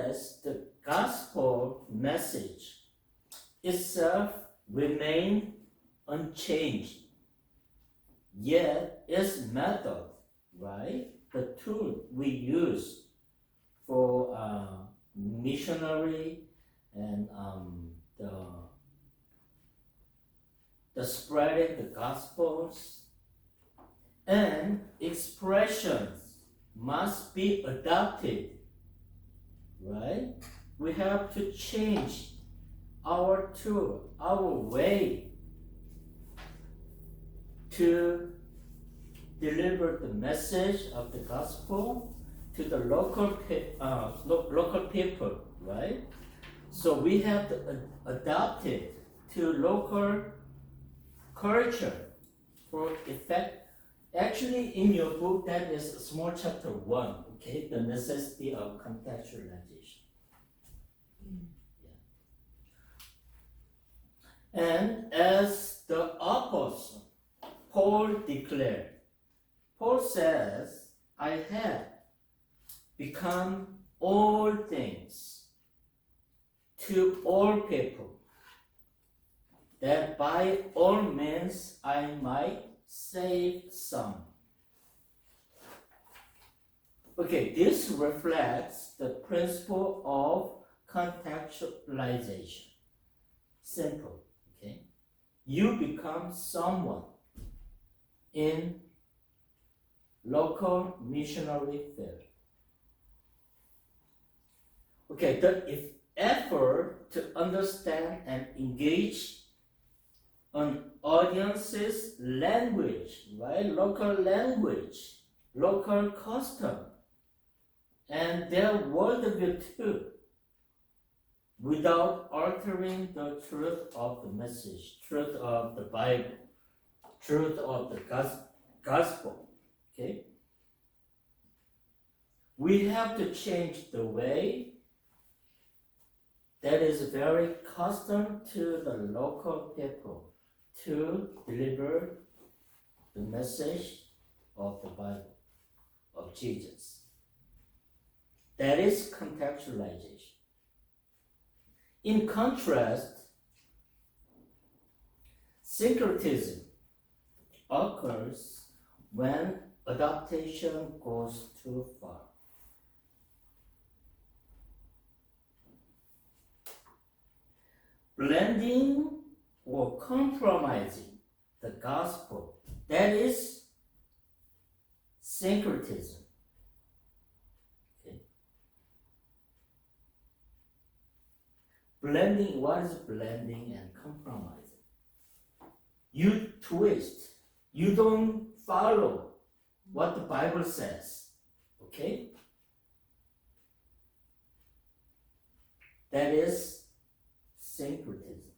says the gospel message itself remained unchanged, yet its method, right, the tool we use for missionary and the spreading the gospels and expressions must be adopted, right? We have to change our tool, our way to deliver the message of the gospel to the local people, right? So we have to adapt it to local culture for effect. Actually, in your book, that is small chapter 1, okay? The necessity of contextualization. Yeah. And as the apostle Paul declared, Paul says, I have become all things to all people, that by all means I might save some. Okay, this reflects the principle of contextualization. Simple, okay? You become someone in local missionary field. Okay, the effort to understand and engage an audience's language, right? Local language, local custom, and their worldview too, without altering the truth of the message, truth of the Bible, truth of the gospel, okay? We have to change the way that is very custom to the local people to deliver the message of the Bible, of Jesus. That is contextualization. In contrast, syncretism occurs when adaptation goes too far. Blending or compromising the gospel, that is syncretism. Okay. Blending, what is blending and compromising? You twist, you don't follow what the Bible says, okay? That is syncretism.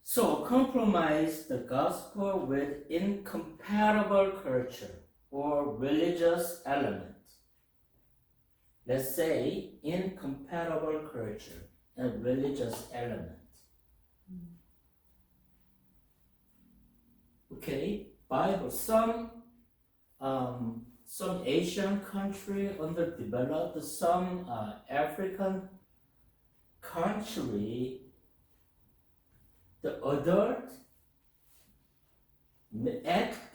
So compromise the gospel with incompatible culture or religious element. Let's say incompatible culture and religious element. Okay, Bible, some Asian country underdeveloped, some African country, the adult,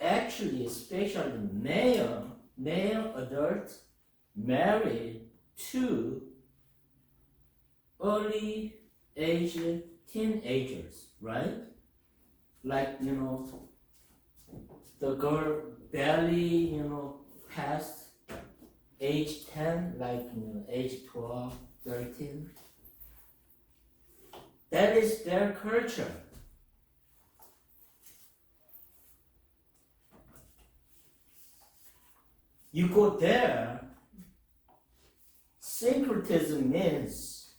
actually especially male adult married to early age teenagers, right? Like, the girl barely, past age 10, like, age 12, 13. That is their culture. You go there, syncretism means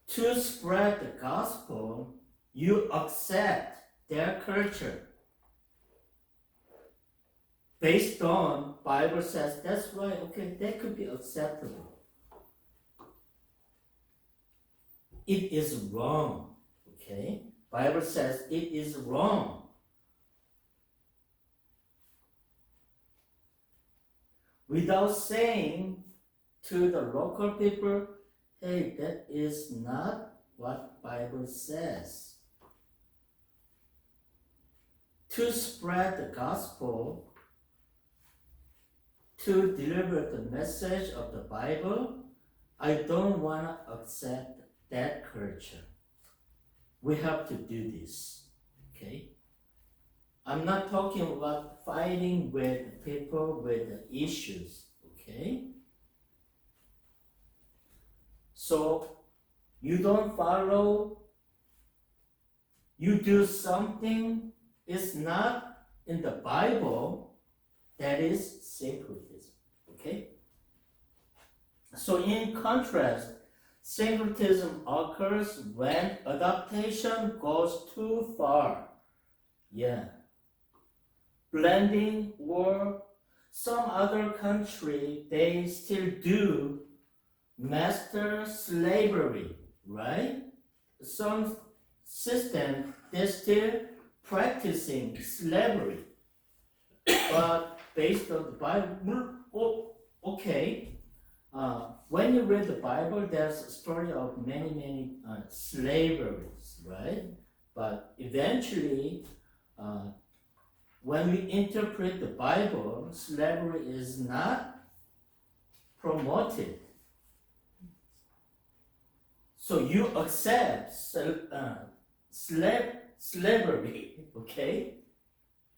to spread the gospel, you accept their culture. Based on Bible says that's right, okay, that could be acceptable. It is wrong, okay? Bible says it is wrong. without saying to the local people, hey, that is not what Bible says. To spread the gospel, to deliver the message of the Bible, I don't want to accept that culture. We have to do this, okay? I'm not talking about fighting with people with issues, okay? So you don't follow, you do something is not in the Bible, that is syncretism, okay? So in contrast, syncretism occurs when adaptation goes too far. Yeah. Blending, or some other country, they still do master slavery, right? Some system, they're still practicing slavery. But based on the Bible, okay. When you read the Bible, there's a story of many slaveries, right? But eventually, when we interpret the Bible, slavery is not promoted. So you accept slavery, okay,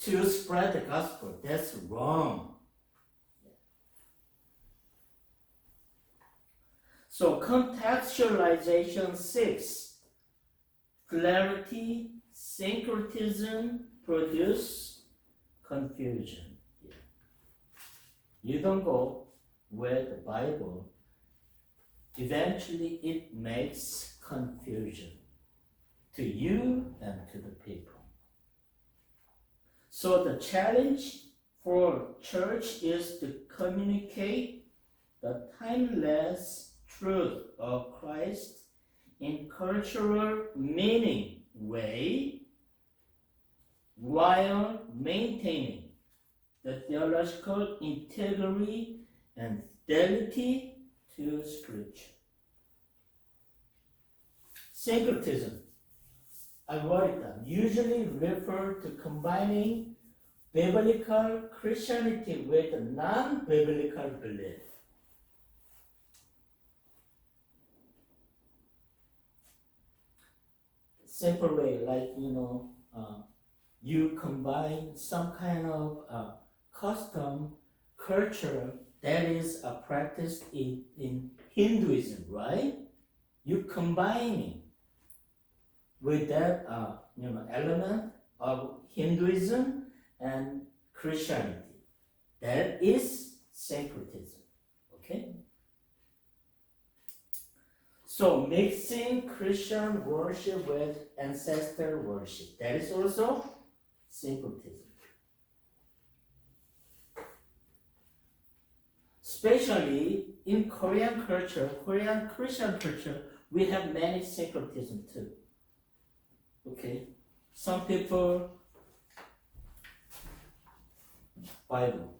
to spread the gospel. That's wrong. So contextualization 6, clarity, syncretism produce confusion. Yeah. You don't go where the Bible, eventually it makes confusion to you and to the people. So the challenge for church is to communicate the timeless truth of Christ in cultural meaning way while maintaining the theological integrity and fidelity to Scripture. Syncretism, I wrote it down, usually refer to combining biblical Christianity with non-biblical belief. Simple way, like, you combine some kind of custom, culture that is practiced in Hinduism, right? You combining with that, element of Hinduism and Christianity. That is syncretism, okay? So mixing Christian worship with ancestor worship, that is also syncretism. Especially in Korean culture, Korean Christian culture, we have many syncretism too. Okay, some people Bible.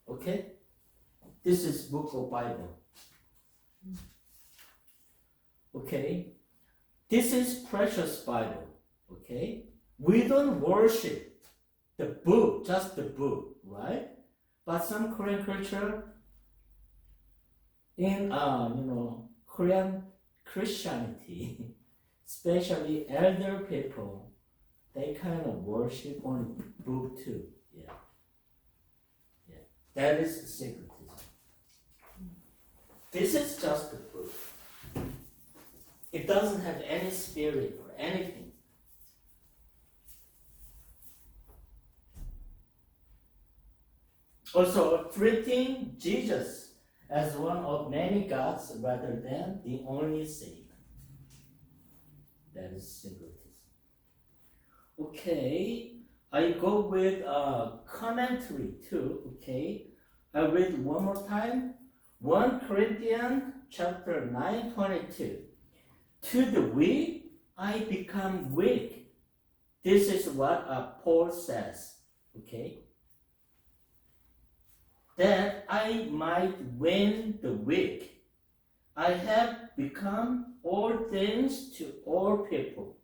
Okay, this is book of Bible. Okay, this is precious Bible. Okay, we don't worship the book, just the book, right? But some Korean culture in Korean Christianity, especially elder people, they kind of worship on book too. Yeah. That is syncretism. This is just a book. It doesn't have any spirit or anything. Also, treating Jesus as one of many gods rather than the only Savior. That is syncretism. Okay, I go with a commentary too. Okay, I read one more time. 1 Corinthians chapter 9:22. To the weak, I become weak. This is what Paul says. Okay. that I might win the weak. I have become all things to all people,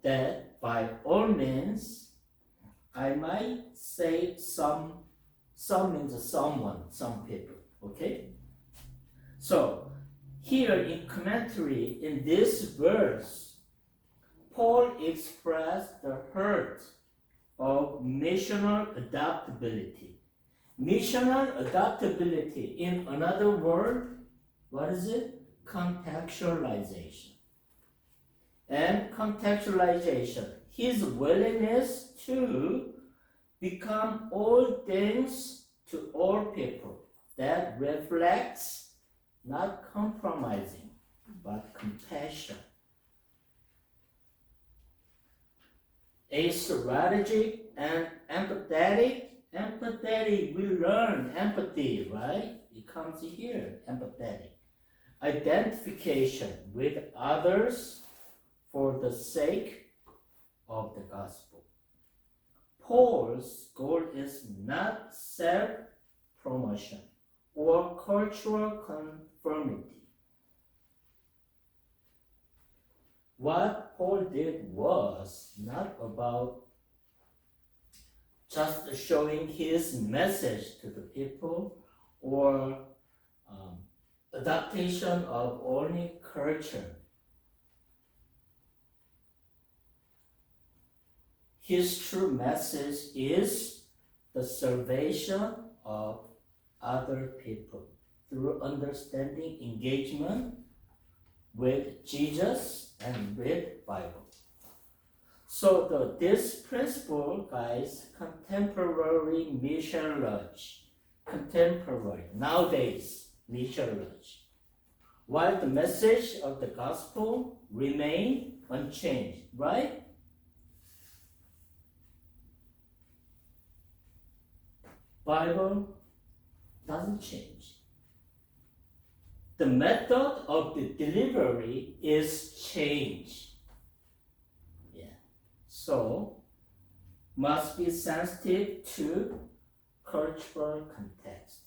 that by all means I might save some means someone, some people, okay? So, here in commentary, in this verse, Paul expressed the hurt of missional adaptability. Missional adaptability, in another word, what is it? Contextualization. And contextualization, his willingness to become all things to all people. That reflects not compromising, but compassion. A strategic and empathetic. Empathetic, we learn empathy, right? It comes here, empathetic. Identification with others for the sake of the gospel. Paul's goal is not self-promotion or cultural conformity. What Paul did was not about just showing his message to the people or adaptation of only culture. His true message is the salvation of other people through understanding, engagement with Jesus and with Bible. So this principle guides contemporary missionary, nowadays missionary, while the message of the gospel remain unchanged, right? Bible doesn't change. The method of the delivery is changed. So, must be sensitive to cultural context.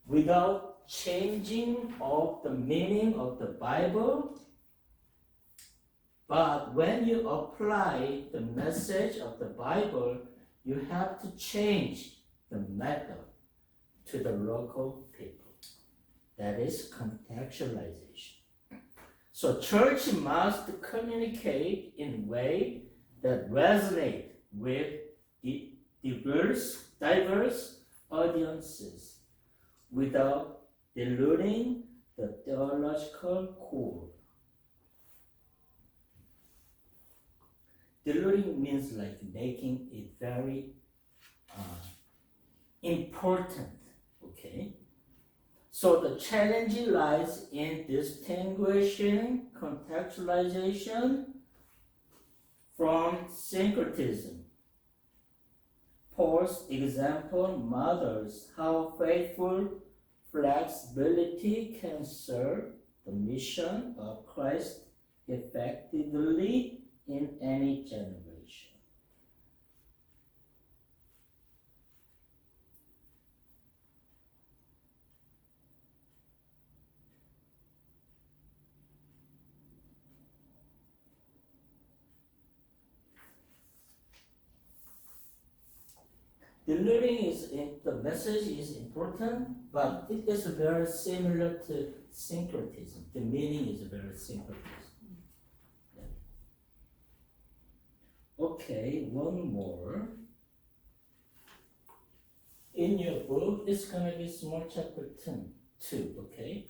Without changing of the meaning of the Bible, but when you apply the message of the Bible, you have to change the method to the local people. That is contextualization. So church must communicate in way that resonate with diverse audiences without diluting the theological core. Diluting means like making it very important, okay? So the challenge lies in distinguishing contextualization from syncretism. Paul's example models how faithful flexibility can serve the mission of Christ effectively in any generation. The message is important, but it is very similar to syncretism. The meaning is very syncretism. Yeah. Okay, one more. In your book, it's gonna be small chapter 2, okay?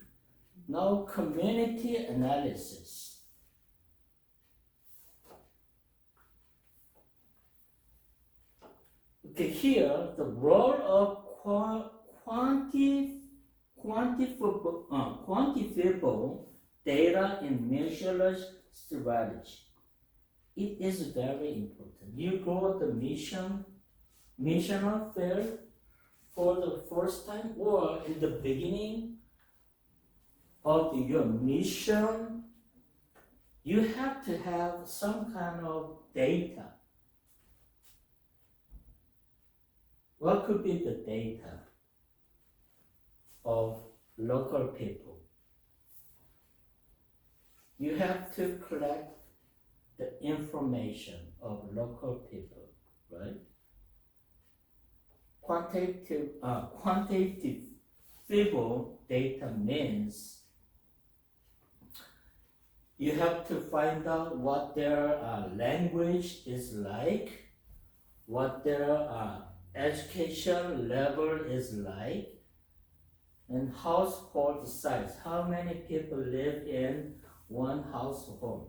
Now, community analysis. Okay, here the role of quantifiable data in missionary strategy. It is very important. You go to the missional field for the first time or in the beginning of your mission, you have to have some kind of data what could be the data of local people? You have to collect the information of local people, right? Quantitative data means you have to find out what their language is like, what their education level is like, and household size. How many people live in one household?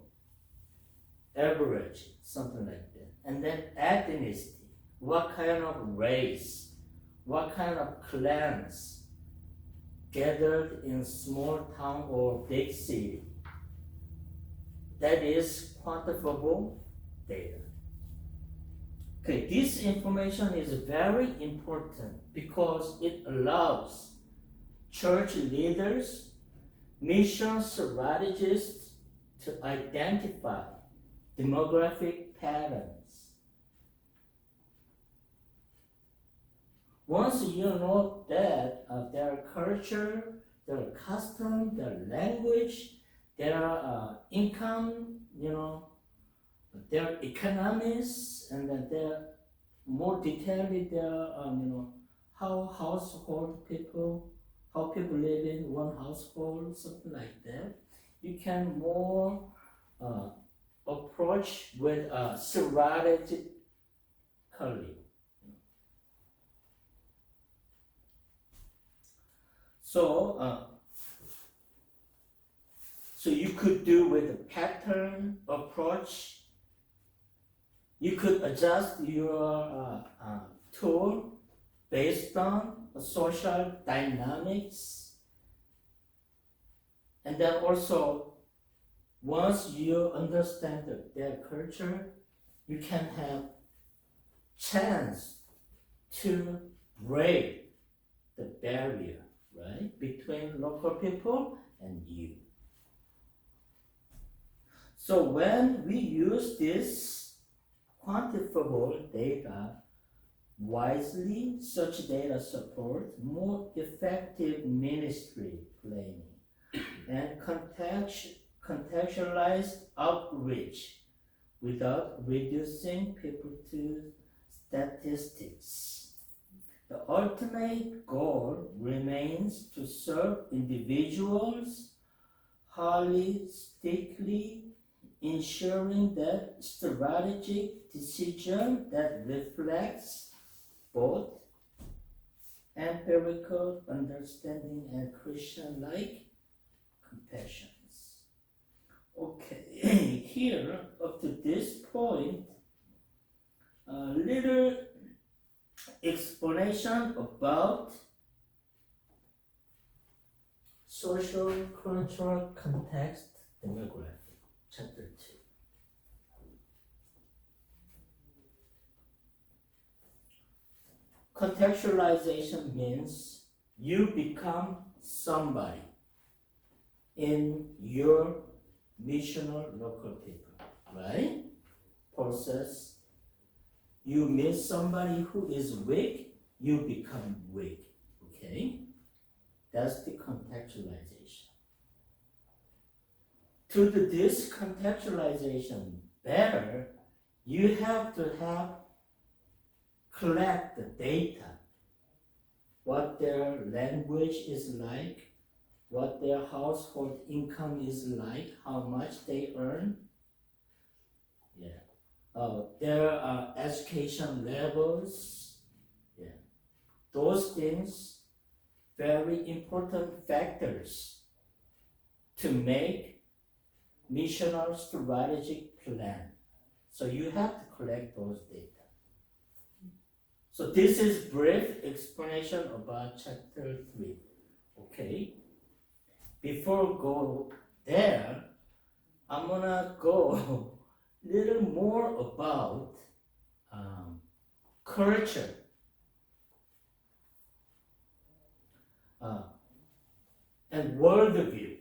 Average, something like that. And then ethnicity. What kind of race? What kind of clans gathered in small town or big city? That is quantifiable data. Okay, this information is very important because it allows church leaders, mission strategists to identify demographic patterns. Once you know that their culture, their custom, their language, their income, their economies, and then their more detailedly their how people live in one household, something like that. You can more approach with strategically. So you could do with a pattern approach. You could adjust your tool based on social dynamics. And then also, once you understand their culture, you can have chance to break the barrier, right, between local people and you. So when we use this quantifiable data wisely, such data support more effective ministry planning and contextualized outreach without reducing people to statistics. The ultimate goal remains to serve individuals holistically, ensuring that strategic decision that reflects both empirical understanding and Christian-like compassions. Okay, here up to this point, a little explanation about social cultural context demographic, chapter 2. Contextualization means you become somebody in your missional local people, right? Process. You meet somebody who is weak, you become weak, okay? That's the contextualization. To do this contextualization better, you have to collect the data, what their language is like, what their household income is like, how much they earn, their education levels, those things, very important factors to make missional strategic plan. So you have to collect those data. So this is brief explanation about chapter 3. Okay. Before go there, I'm gonna go a little more about culture. And worldview.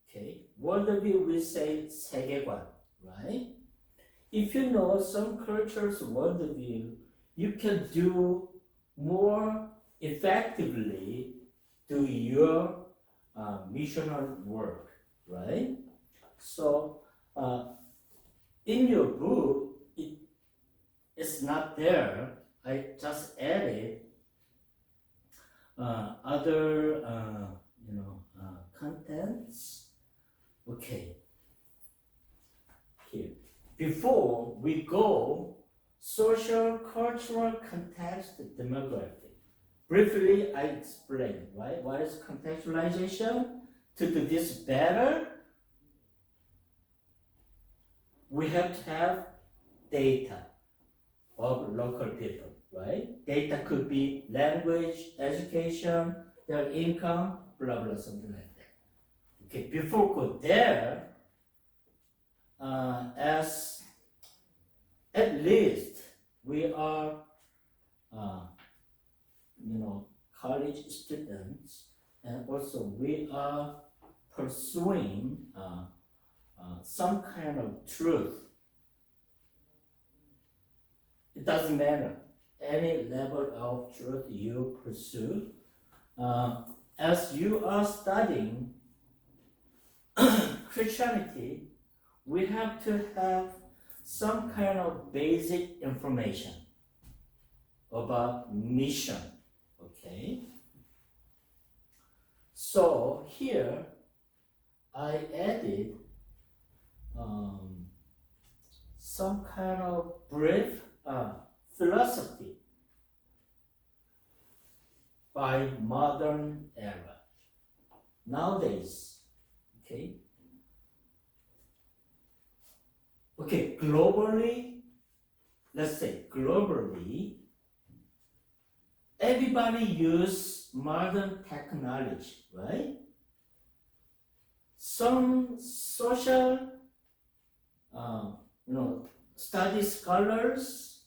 Okay. Worldview we say 세계관, right? If you know some culture's worldview, you can do more effectively do your missional work, right? So in your book, it's not there. I just added other contents. Okay. Here. Before we go, social, cultural context, demography. Briefly, I explained, right? What is contextualization? To do this better, we have to have data of local people, right? Data could be language, education, their income, blah, blah, something like that. Okay, before go there, as at least we are, college students, and also we are pursuing some kind of truth. It doesn't matter any level of truth you pursue. As you are studying Christianity, we have to have some kind of basic information about mission. Okay? So here I added some kind of brief philosophy by modern era. Nowadays, okay, globally, let's say globally, everybody use modern technology, right? Some social, study scholars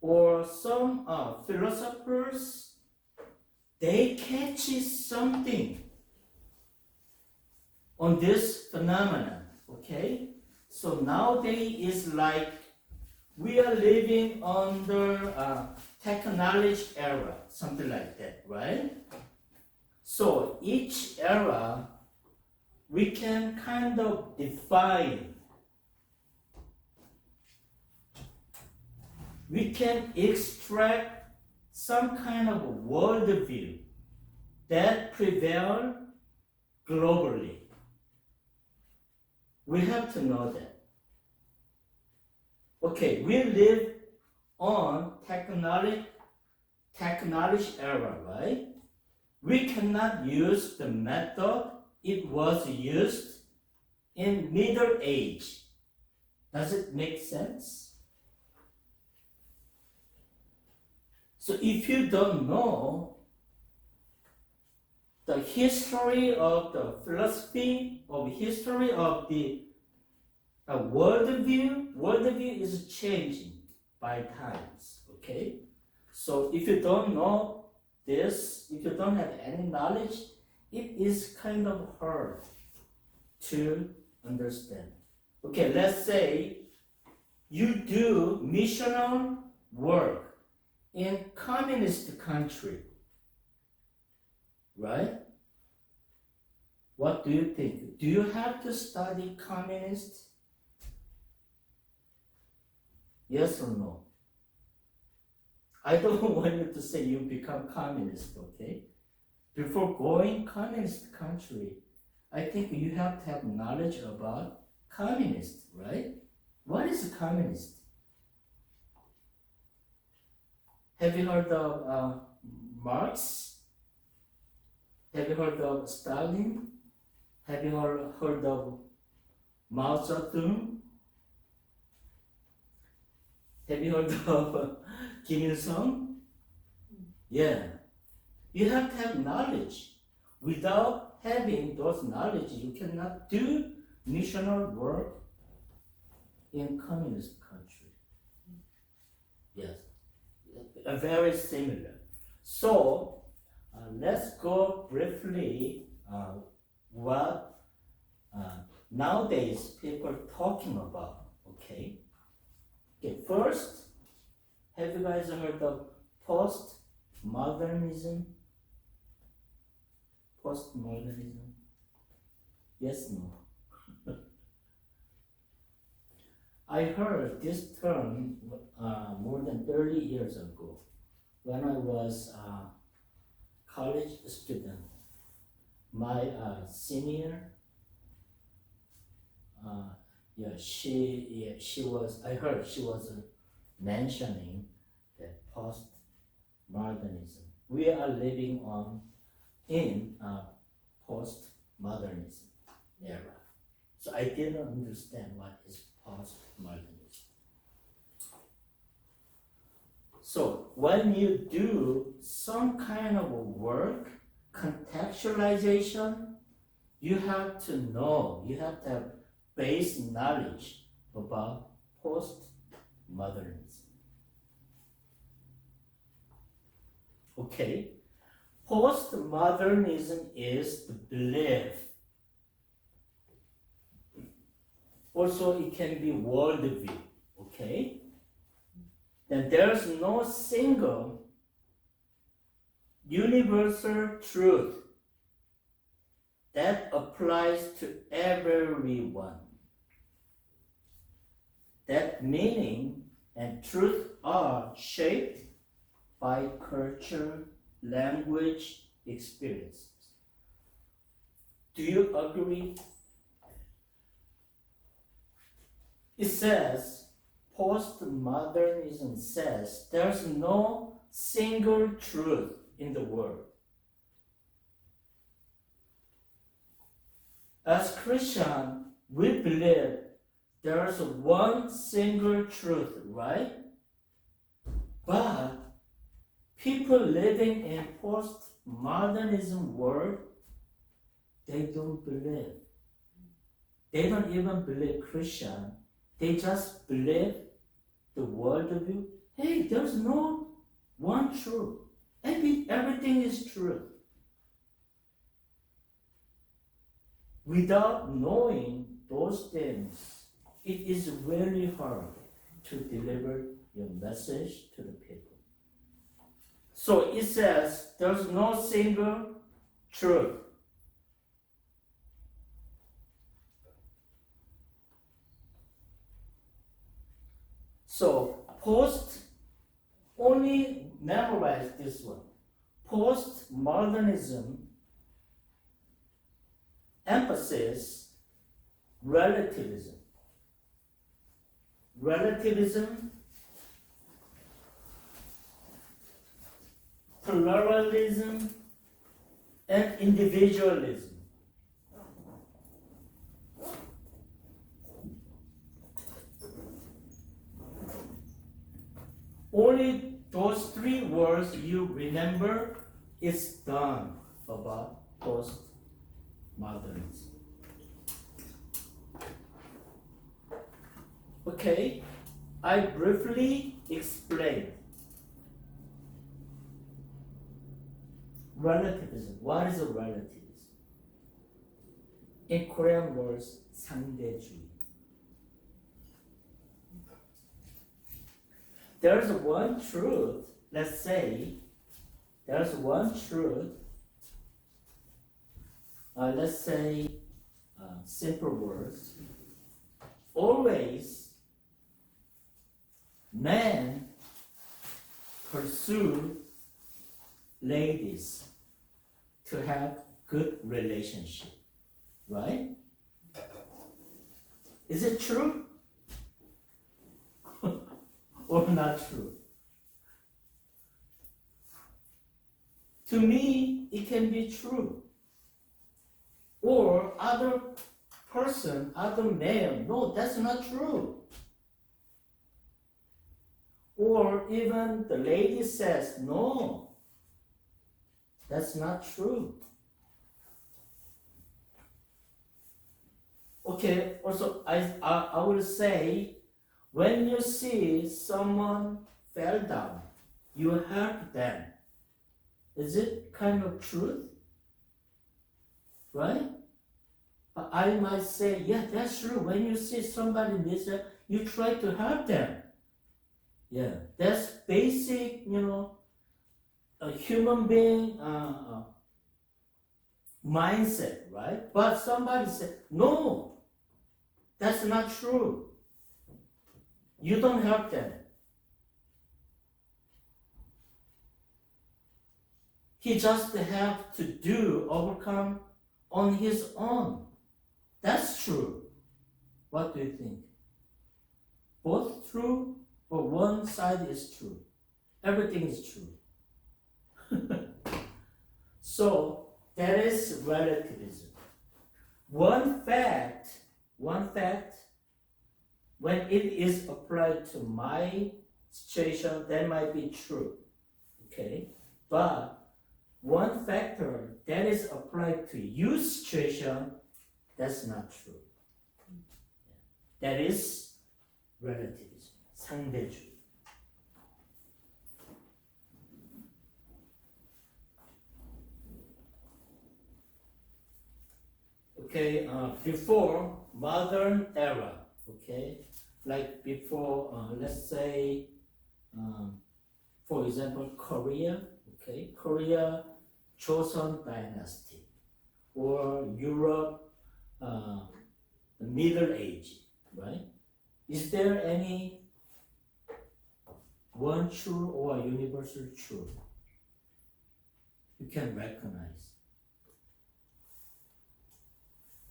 or some philosophers, they catch something on this phenomenon, okay? So nowadays is like we are living under technology era, something like that, right? So each era, we can kind of define, we can extract some kind of worldview that prevail globally. We have to know that. Okay, we live on technology era, right? We cannot use the method it was used in Middle Age. Does it make sense? So if you don't know the history of the philosophy, of history of the worldview is changing by times, okay? So if you don't know this, if you don't have any knowledge, it is kind of hard to understand. Okay, let's say you do missional work in communist country, right? What do you think? Do you have to study communist? Yes or no? I don't want you to say you become communist, okay? Before going communist country, I think you have to have knowledge about communist, right? What is a communist? Have you heard of Marx? Have you heard of Stalin? Have you heard of Mao Zedong? Have you heard of Kim Il-sung? Yeah. You have to have knowledge. Without having those knowledge, you cannot do missional work in communist country. Yes. Very similar. So, let's go briefly what nowadays people are talking about, okay? Okay, first, Have you guys heard of postmodernism? Postmodernism? Yes, no. I heard this term more than 30 years ago when I was a college student. My senior, she was, I heard she was mentioning that postmodernism. We are living in postmodernism era. So I didn't understand what is postmodernism. So when you do some kind of a work, contextualization, you have to know, you have to have base knowledge about postmodernism. Okay, postmodernism is the belief. Also, it can be worldview, okay? Then there's no single universal truth that applies to everyone. That meaning and truth are shaped by culture, language, experiences. Do you agree? It says, postmodernism says there's no single truth in the world. As Christians, we believe there's one single truth, right? But people living in postmodernism world, they don't believe. They don't even believe Christian. They just believe the worldview. Hey, there's no one truth. Everything is truth. Without knowing those things, it is really hard to deliver your message to the people. So it says there's no single truth. So only memorize this one. Postmodernism emphasis relativism. Relativism, pluralism, and individualism. Only those three words you remember is done about postmodernism. Okay, I briefly explained relativism. What is a relativism? In Korean words, 상대주의. There's one truth, let's say, there's one truth, let's say, simple words, always men pursue ladies to have good relationship, right? Is it true? Or not true? To me, it can be true. Or other person, other male, no, that's not true. Or even the lady says, no, that's not true. Okay, also I will say, when you see someone fell down, you help them. Is it kind of truth? Right? But I might say, yeah, that's true. When you see somebody needs help, you try to help them. Yeah, that's basic, a human being mindset, right? But somebody said, no, that's not true. You don't help them. He just have to overcome on his own. That's true. What do you think? Both true, or one side is true? Everything is true. So that is relativism. One fact, when it is applied to my situation, that might be true. Okay? But one factor that is applied to your situation, that's not true. That is relativism, 상대주의. Okay, before modern era, okay, like before, let's say, for example, Korea, okay, Korea, Joseon Dynasty, or Europe, the Middle Age, right? Is there any one true or universal truth you can recognize?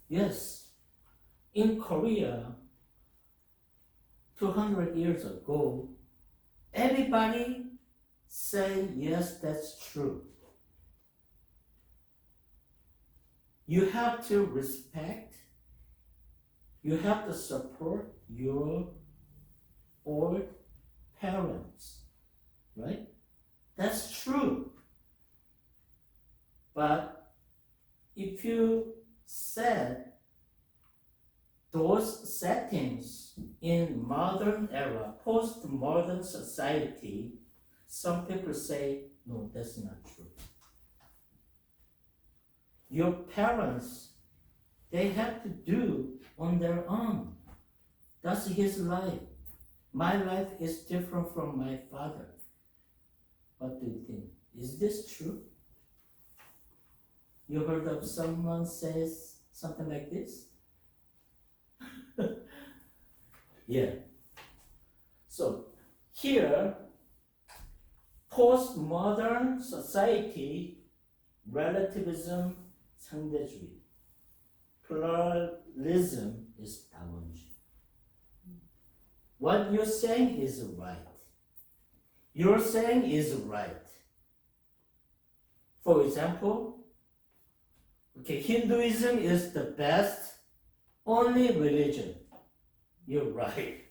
Yes, in Korea, 200 years ago, everybody say, yes, that's true. You have to respect, you have to support your old parents, right? That's true. But if you set those settings in modern era, post-modern society, some people say, no, that's not true. Your parents, they have to do on their own. That's his life. My life is different from my father. What do you think? Is this true? You heard of someone says something like this? Yeah. So here, postmodern society, relativism, 상대주의, pluralism is 다원주의. What you're saying is right. You're saying is right. For example, okay, Hinduism is the best, only religion. You're right.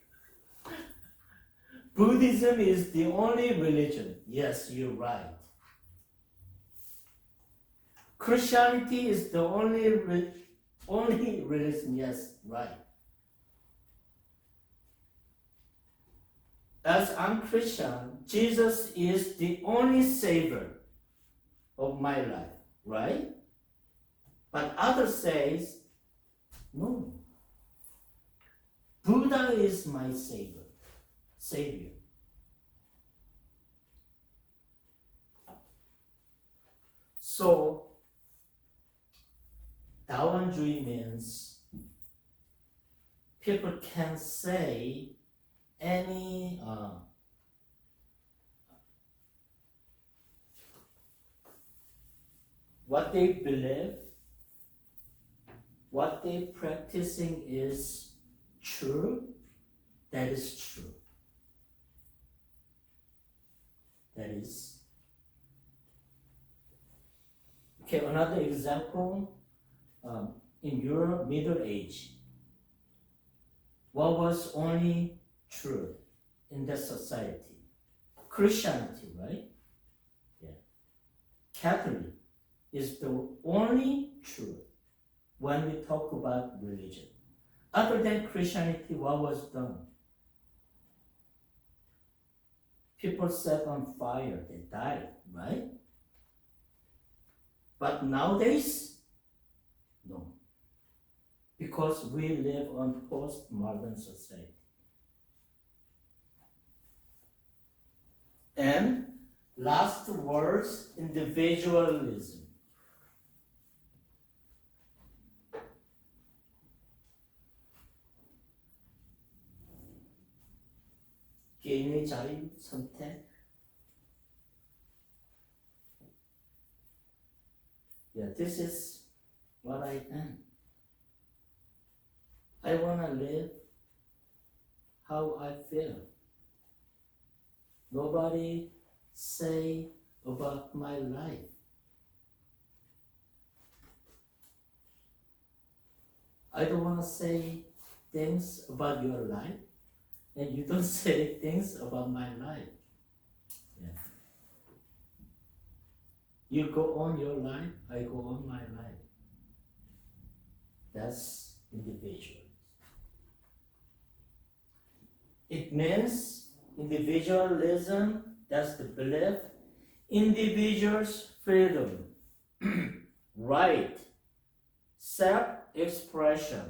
Buddhism is the only religion. Yes, you're right. Christianity is the only religion. Yes, right. As I'm Christian, Jesus is the only savior of my life, right? But others says, no. Buddha is my savior. So, 다원주의 means people can say any what they believe, what they practicing is true, that is true. That is. Okay, another example, in Europe, Middle Age. What was only true in that society? Christianity, right? Yeah. Catholic is the only truth when we talk about religion. Other than Christianity, what was done? People set on fire, they died, right? But nowadays, no. Because we live on postmodern society. And last words, individualism. 개인의 자유, 선택. Yeah, this is what I am. I want to live how I feel. Nobody say about my life. I don't want to say things about your life, and you don't say things about my life. Yeah. You go on your life, I go on my life. That's individual. It means individualism, that's the belief, individual's freedom, right, self-expression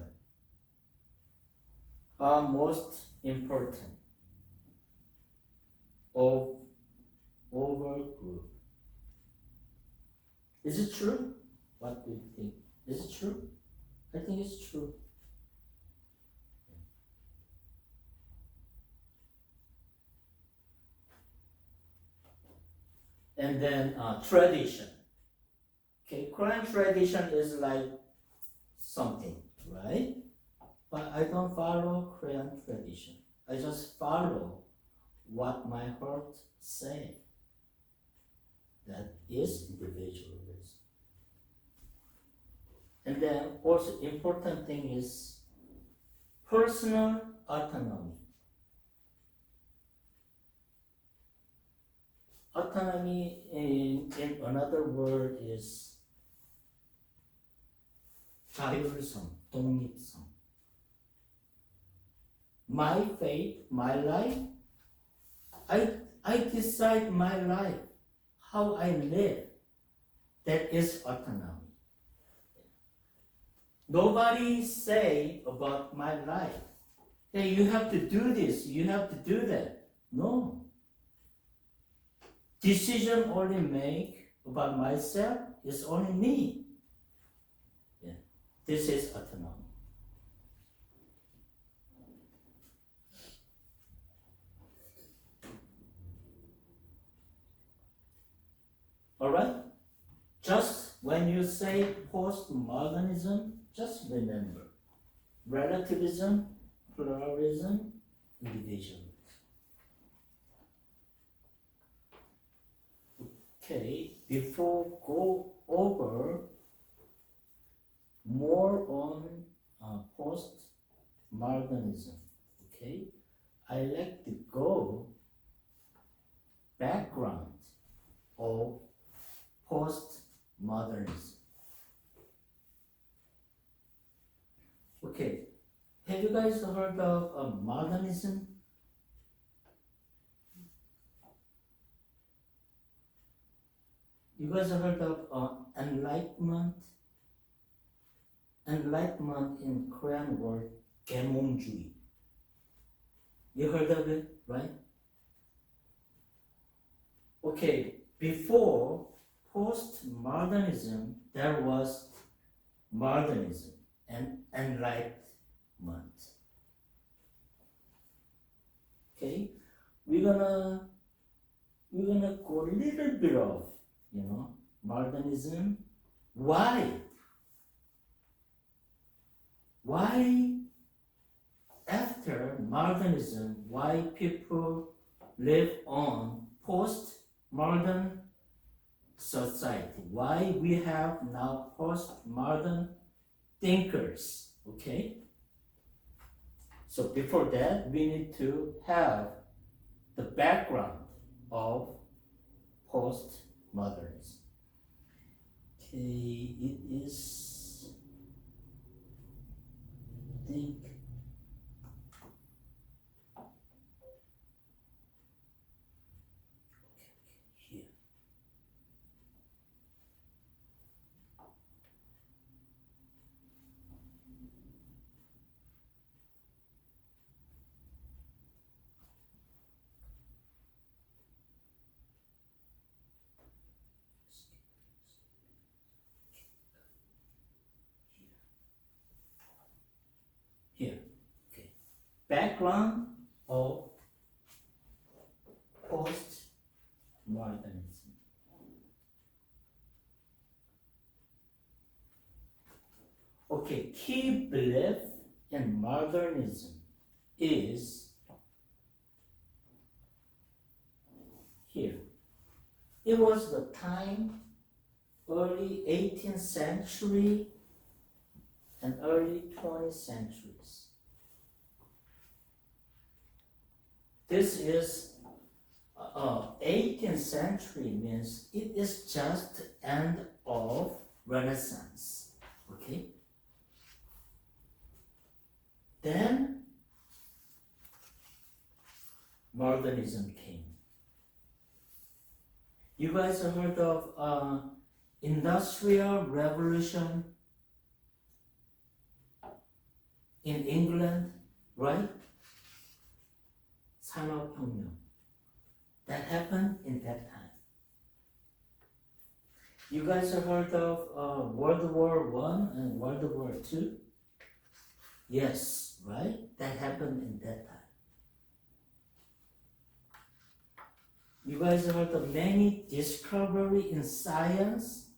are most important over group. Is it true? What do you think? Is it true? I think it's true. And then tradition. Okay, Korean tradition is like something, right? But I don't follow Korean tradition. I just follow what my heart say. That is individualism. And then also important thing is personal autonomy. Autonomy in another word is 자율성, 독립성. My fate, my life, I decide my life, how I live. That is autonomy. Nobody say about my life, hey, you have to do this, you have to do that. No. Decision only make about myself is only me. Yeah. This is autonomy. Alright? Just when you say postmodernism, just remember relativism, pluralism, individualism. Okay, before go over more on postmodernism, okay, I like to go background of postmodernism. Okay, have you guys heard of modernism? You guys have heard of enlightenment? Enlightenment in Korean word, 계몽주의. You heard of it, right? Okay, before postmodernism, there was modernism and enlightenment. Okay, we're gonna go a little bit of modernism. Why? Why after modernism, why people live on post-modern society? Why we have now post-modern thinkers, okay? So before that, we need to have the background of postmodernism. Okay, it is, I think, here. here. Okay. Background of postmodernism. Okay, key belief in modernism is here. It was the time, early 18th century and early 20th centuries. This is 18th century means it is just end of Renaissance. Okay. Then modernism came. You guys have heard of Industrial Revolution in England, right? 산업혁명. That happened in that time. You guys have heard of World War I and World War II? Yes, right? That happened in that time. You guys have heard of many discovery in science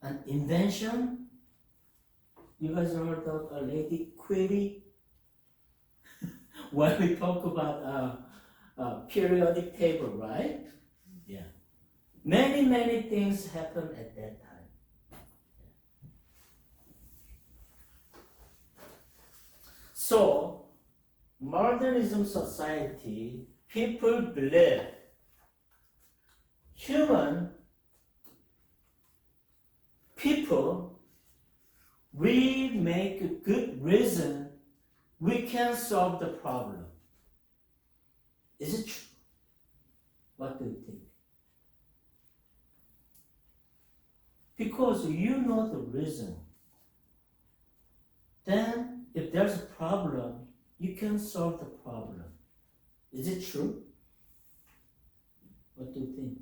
and invention? You guys have heard of a Lady Curie? When we talk about periodic table, right? Yeah. Many things happened at that time. So, modernism society, people believe human people, we make a good reason we can solve the problem. Is it true? What do you think? Because you know the reason. Then, if there's a problem, you can solve the problem. Is it true? What do you think?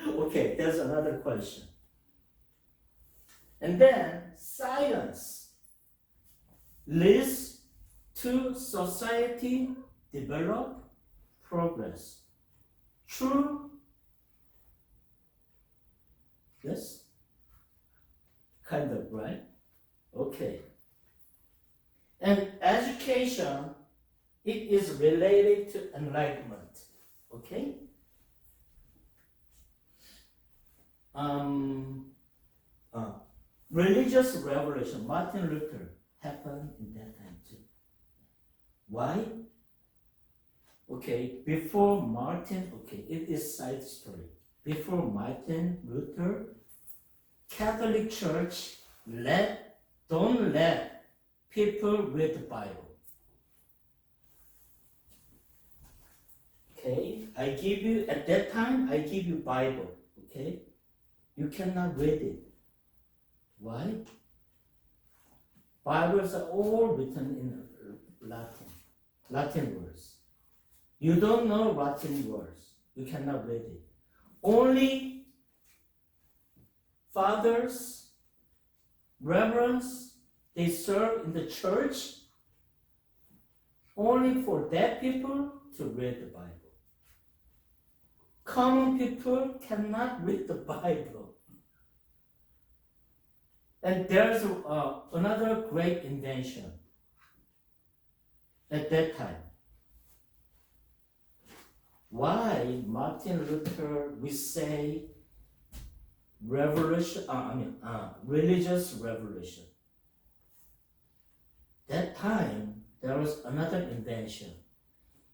Okay, there's another question. And then, science leads to society develop progress. True? Yes? Kind of, right? Okay. And education, it is related to enlightenment. Okay? Religious revolution, Martin Luther, happened in that time too. Why? Okay, before Martin, okay, it is side story. Before Martin Luther, Catholic Church don't let people read the Bible. Okay, at that time, I give you Bible, okay? You cannot read it. Why? Bibles are all written in Latin words. You don't know Latin words, you cannot read it. Only fathers, reverends, they serve in the church only for deaf people to read the Bible. Common people cannot read the Bible. And there's another great invention at that time. Why Martin Luther, we say religious revolution. That time, there was another invention.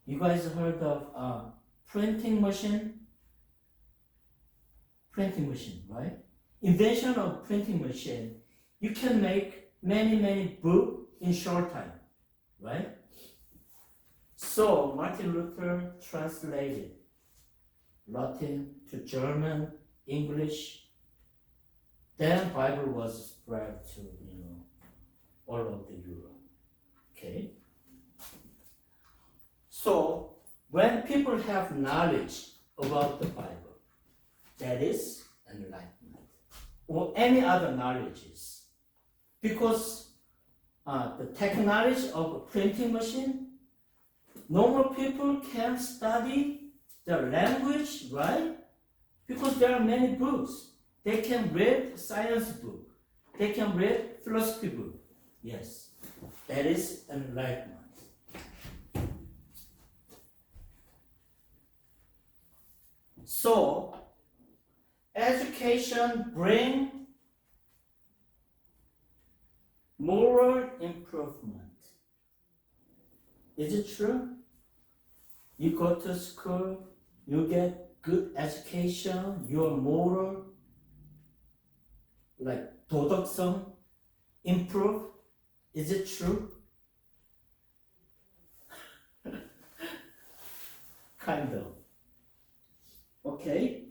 You guys heard of printing machine? Printing machine, right? Invention of printing machine, you can make many books in short time, right? So Martin Luther translated Latin to German, English. Then Bible was spread to all of the Europe. Okay. So when people have knowledge about the Bible, that is enlightenment, or any other knowledges, because the technology of a printing machine, normal people can study the language, right? Because there are many books. They can read science book. They can read philosophy book. Yes, that is enlightenment. So, education brings moral improvement. Is it true? You go to school, you get good education, your moral, like 도덕성, improve. Is it true? Kind of. Okay?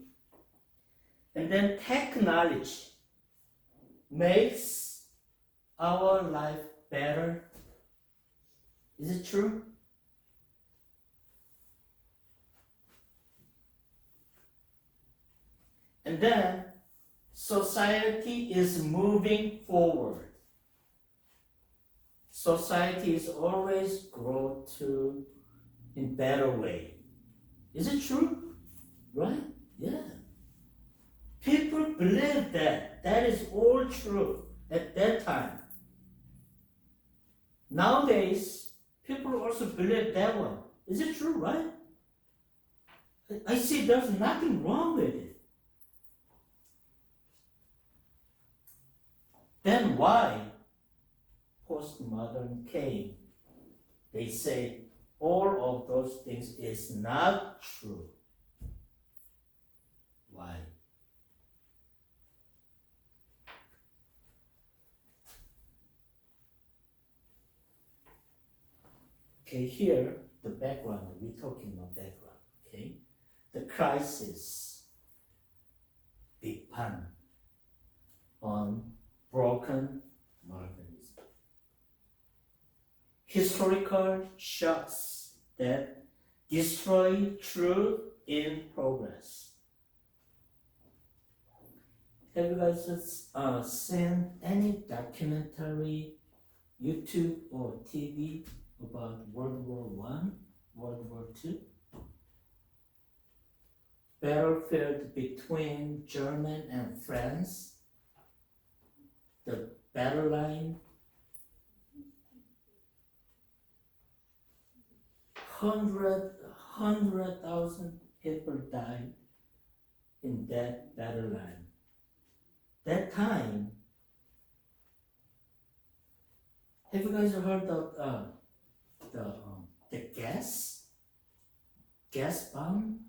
And then technology makes our life better. Is it true? And then society is moving forward. Society is always grow to in better way. Is it true? Right? Yeah. People believe that. That is all true at that time. Nowadays, people also believe that one. Is it true, right? I see there's nothing wrong with it. Then why postmodern came? They say all of those things is not true. Why? Okay, here, the background, we're talking about background, okay? The crisis, 비판 on broken modernism. Historical shocks that destroy truth in progress. Have you guys seen any documentary, YouTube or TV about World War I, World War II? Battlefield between Germany and France. The battle line. 100,000 people died in that battle line. That time, have you guys heard of the gas bomb?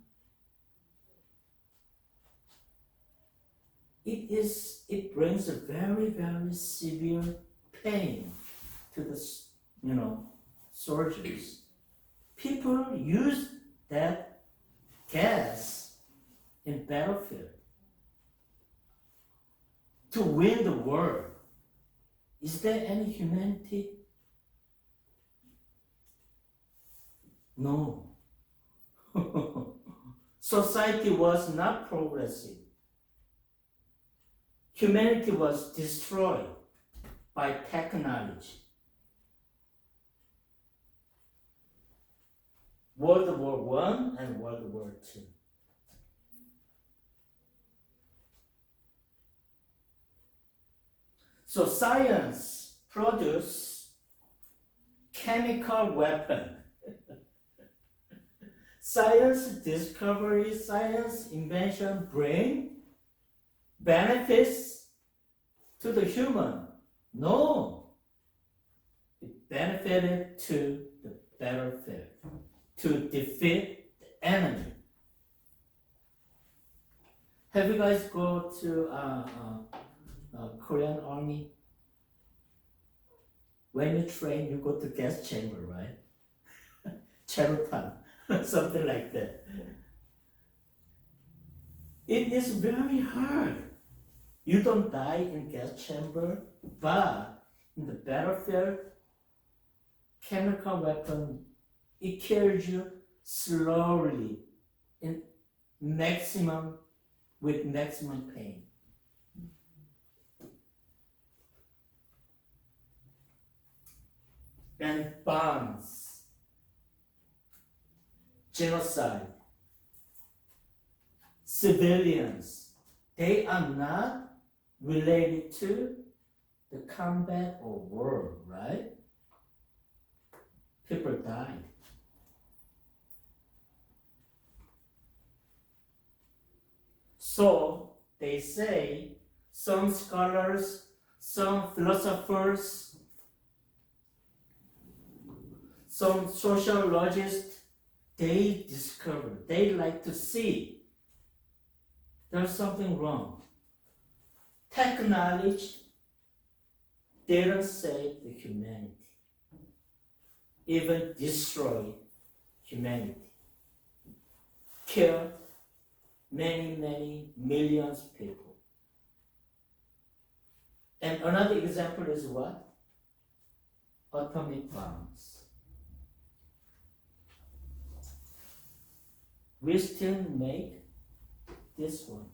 It brings a very, very severe pain to the soldiers. People use that gas in battlefield to win the war. Is there any humanity? No. Society was not progressive. Humanity was destroyed by technology. World War I and World War II. So science produced chemical weapon. Science discovery, science invention bring benefits to the human. No. It benefited to the battlefield to defeat the enemy. Have you guys go to Korean army? When you train, you go to gas chamber, right? Cherutan, something like that. It is very hard. You don't die in gas chamber, but in the battlefield, chemical weapon, it kills you slowly with maximum pain. and bombs, genocide, civilians, they are not related to the combat or war, right? People died. So they say some scholars, some philosophers, some sociologists, they discover, they like to see there's something wrong. Technology didn't save the humanity, even destroy humanity, kill many millions of people. And another example is what? Atomic bombs. We still make this one.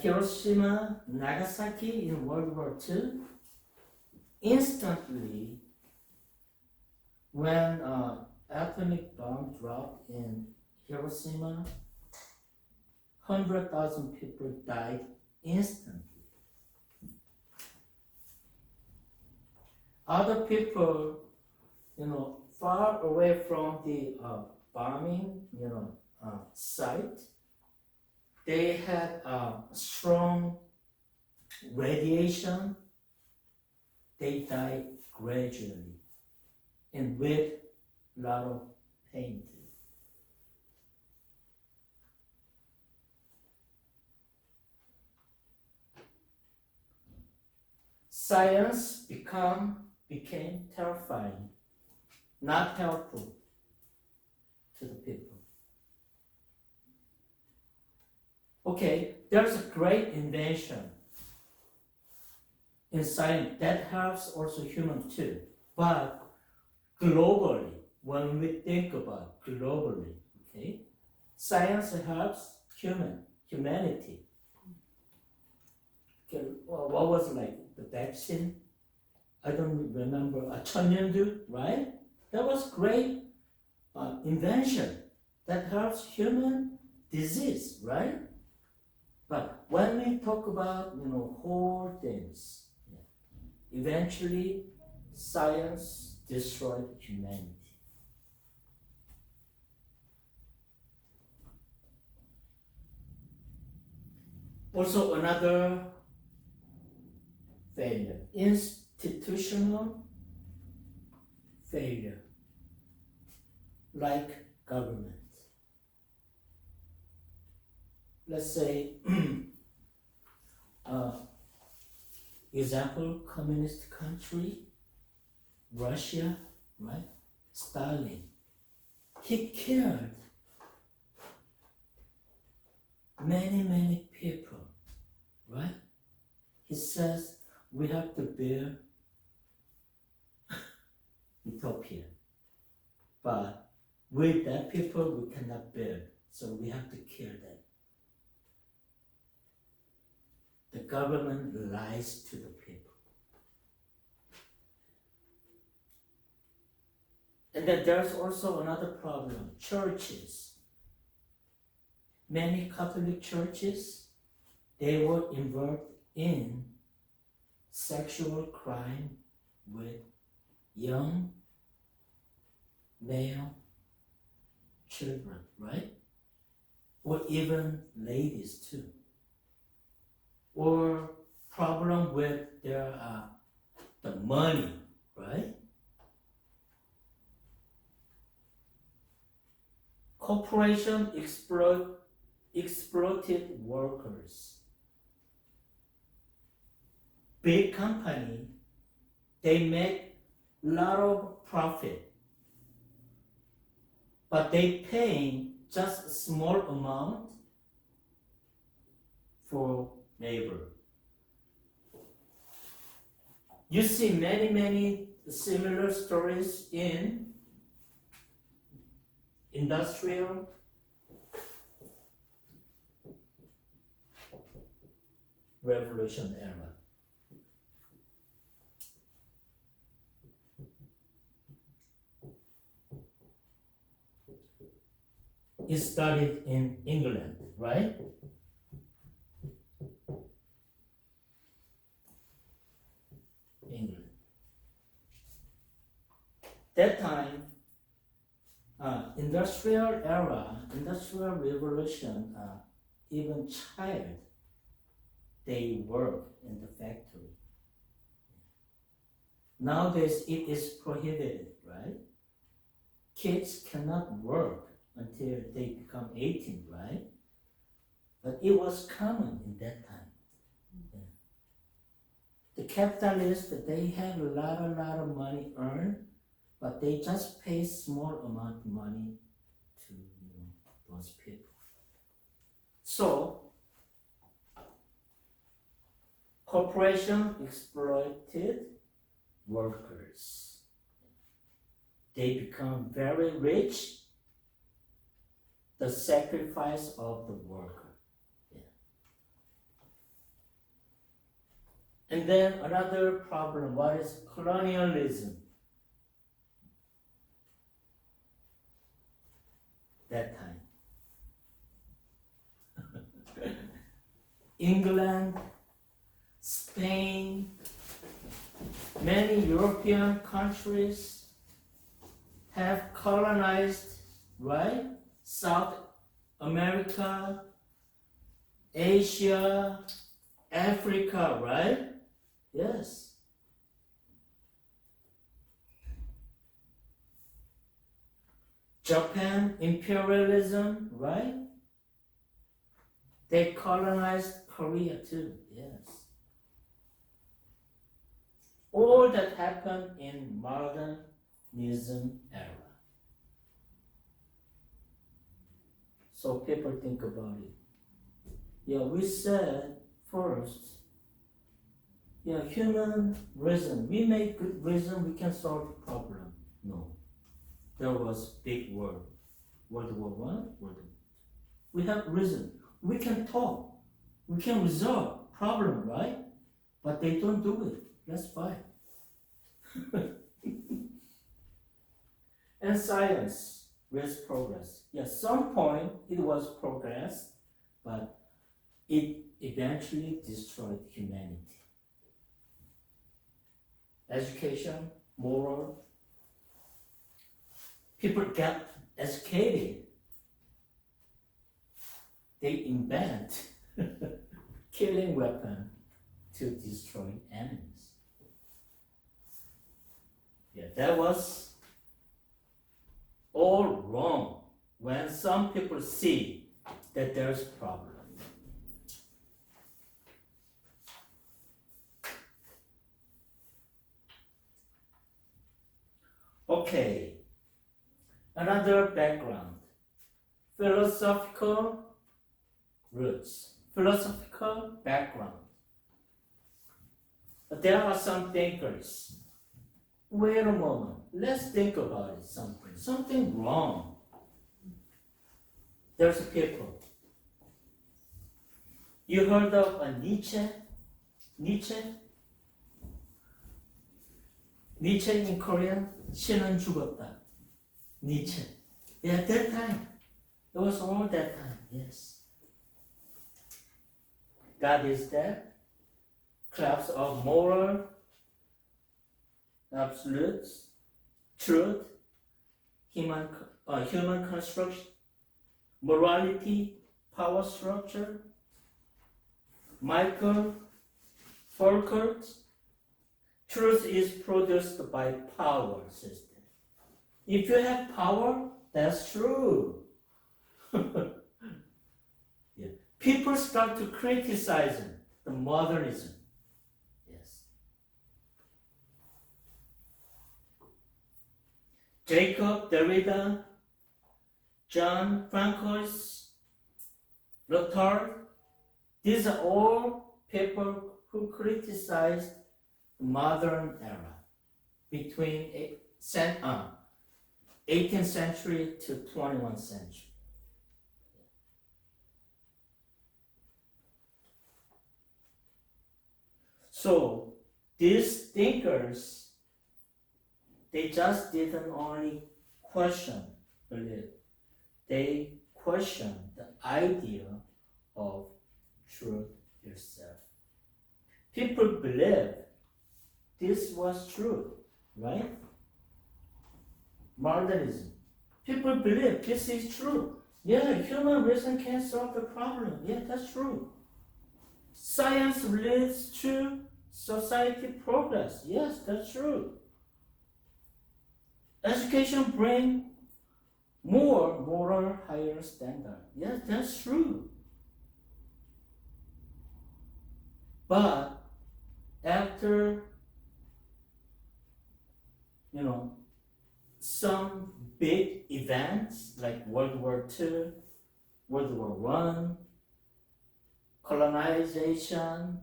Hiroshima, Nagasaki in World War II, instantly when atomic bomb dropped in Hiroshima, 100,000 people died instantly. Other people, far away from the bombing, site, they had strong radiation. They died gradually and with a lot of pain. Science became terrifying, not helpful to the people. Okay, there's a great invention in science that helps also human too. But globally, when we think about globally, okay, science helps humanity. Okay, well, what was like the vaccine? I don't remember. 천연두, right? That was great invention that helps human disease, right? But when we talk about whole things, eventually science destroyed humanity. Also another failure, institutional failure, like government. Let's say, example, communist country, Russia, right? Stalin. He killed many people, right? He says we have to build utopia, but with that people we cannot build, so we have to kill them. The government lies to the people. And then there's also another problem, churches. Many Catholic churches, they were involved in sexual crime with young male children, right? Or even ladies too. Or problem with their the money, right? Corporation exploited workers. Big company, they make a lot of profit, but they paying just a small amount for labor. You see many similar stories in industrial Revolution era. It started in England, right? England. That time, industrial era, industrial revolution, even child, they work in the factory. Nowadays, it is prohibited, right? Kids cannot work until they become 18, right? But it was common in that time. Yeah. The capitalists, they have a lot of money earned, but they just pay small amount of money to those people. So, corporation exploited workers. They become very rich. The sacrifice of the worker. Yeah. And then another problem, what is colonialism? That time. England, Spain, many European countries have colonized, right? South America, Asia, Africa, right? Yes. Japan, imperialism, right? They colonized Korea too, yes. All that happened in modernism era. So people think about it. Yeah, we said first, yeah, human reason. We make good reason, we can solve the problem. No. There was big war. World War I, World War II. We have reason. We can talk. We can resolve problem, right? But they don't do it. Let's fight. And science with progress. At some point it was progress, but it eventually destroyed humanity. Education, moral, people get educated. They invent killing weapon to destroy enemies. Yeah, that was all wrong when some people see that there's a problem. Okay, another background, philosophical roots, philosophical background. But there are some thinkers. Wait a moment, let's think about it, something wrong. There's people. You heard of Nietzsche? Nietzsche in Korean, 신은 죽었다. Nietzsche. Yeah, at that time. It was all that time, yes. God is dead. Collapse of moral absolutes, truth, human construction, morality, power structure. Michael Foucault, truth is produced by power system. If you have power, that's true. Yeah. People start to criticize the modernism. Yes. Jacob Derrida, John Francois, Lyotard, these are all people who criticized the modern era between 18th century to 21st century. So these thinkers, they just didn't only question belief, they questioned the idea of truth itself. People believed this was true, right? Modernism. People believe this is true. Yeah, human reason can solve the problem. Yeah, that's true. Science leads to society progress. Yes, that's true. Education brings more moral higher standard. Yes, that's true. But after, some big events like World War II, World War I, colonization,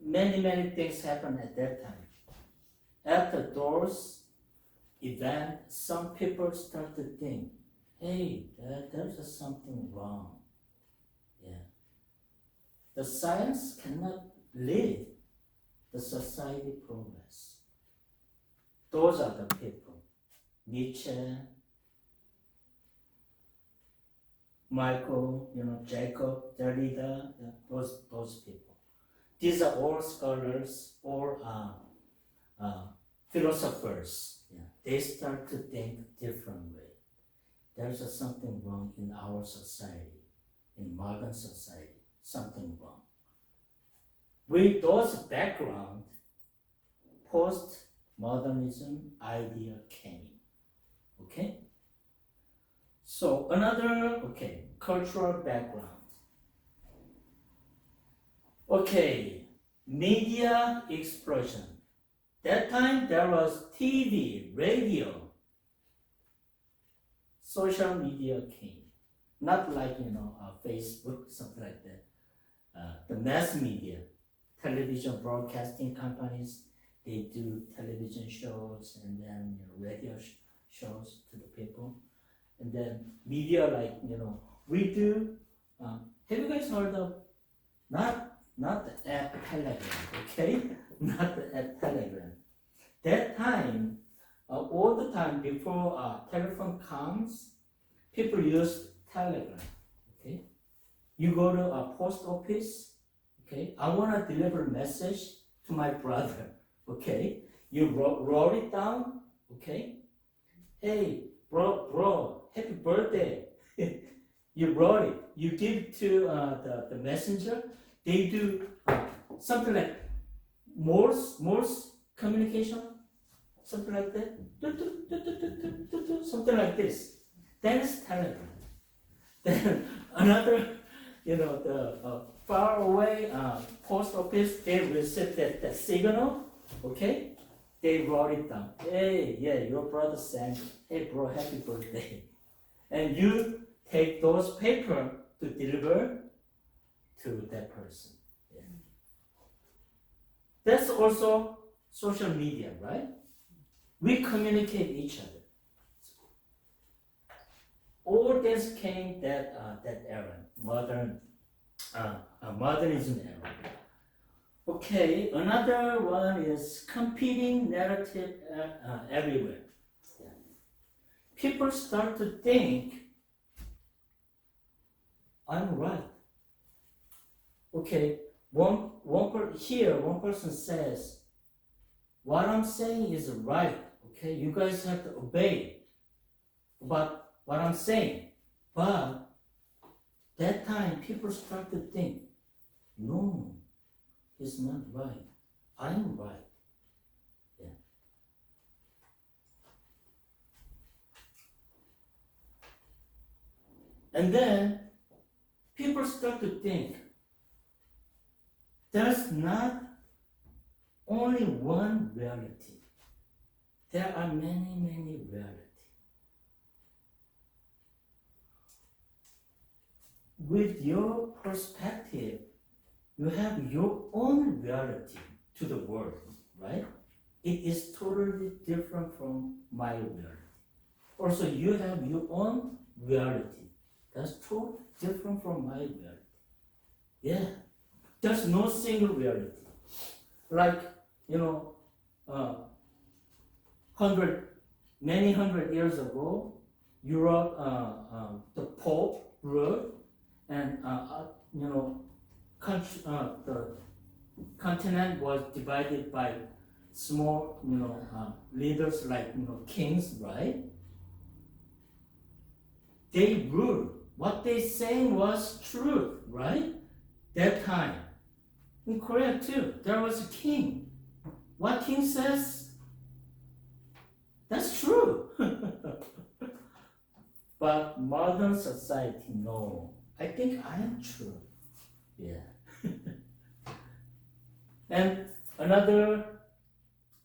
many things happened at that time. After those events, some people start to think, hey, there's something wrong. Yeah. The science cannot lead the society progress. Those are the people. Nietzsche, Michael, Jacob, Derrida, those people. These are all scholars, all philosophers. Yeah. They start to think differently. There's something wrong in our society, in modern society, something wrong. With those background, postmodernism idea came. Okay? So another, cultural background. Okay, media explosion. That time there was TV, radio, social media came. Not like, Facebook, something like that. The mass media, television broadcasting companies, they do television shows and then radio shows to the people. And then media like, we do, have you guys heard of, not the app Telegram, okay? Not the app Telegram. That time, all the time before telephone comes, people use Telegram, okay? You go to a post office, okay? I want to deliver a message to my brother, okay? You wrote it down, okay? Hey, bro, happy birthday. You wrote it. You give it to the messenger. They do something like Morse communication, something like that. Something like this. That is Telegram. Then another, the far away post office, they receive that signal, okay? They wrote it down. Hey, yeah, your brother sent, hey bro, happy birthday. And you take those paper to deliver to that person. Yeah. That's also social media, right? We communicate each other. All this came that era, modernism era. Okay, another one is competing narrative everywhere. Yeah. People start to think, I'm right. Okay, one person says, what I'm saying is right. Okay, you guys have to obey about what I'm saying. But that time, people start to think, no, it's not right. I'm right. Yeah. And then people start to think there's not only one reality. There are many realities. With your perspective, you have your own reality to the world, right? It is totally different from my reality. Also, you have your own reality. That's totally different from my reality. Yeah, there's no single reality. like, many hundred years ago, Europe, the Pope ruled, and the continent was divided by small, leaders like, kings, right? They ruled. What they saying was truth, right? That time. In Korea too, there was a king. What king says, that's true. But modern society, no. I think I am true. Yeah. And another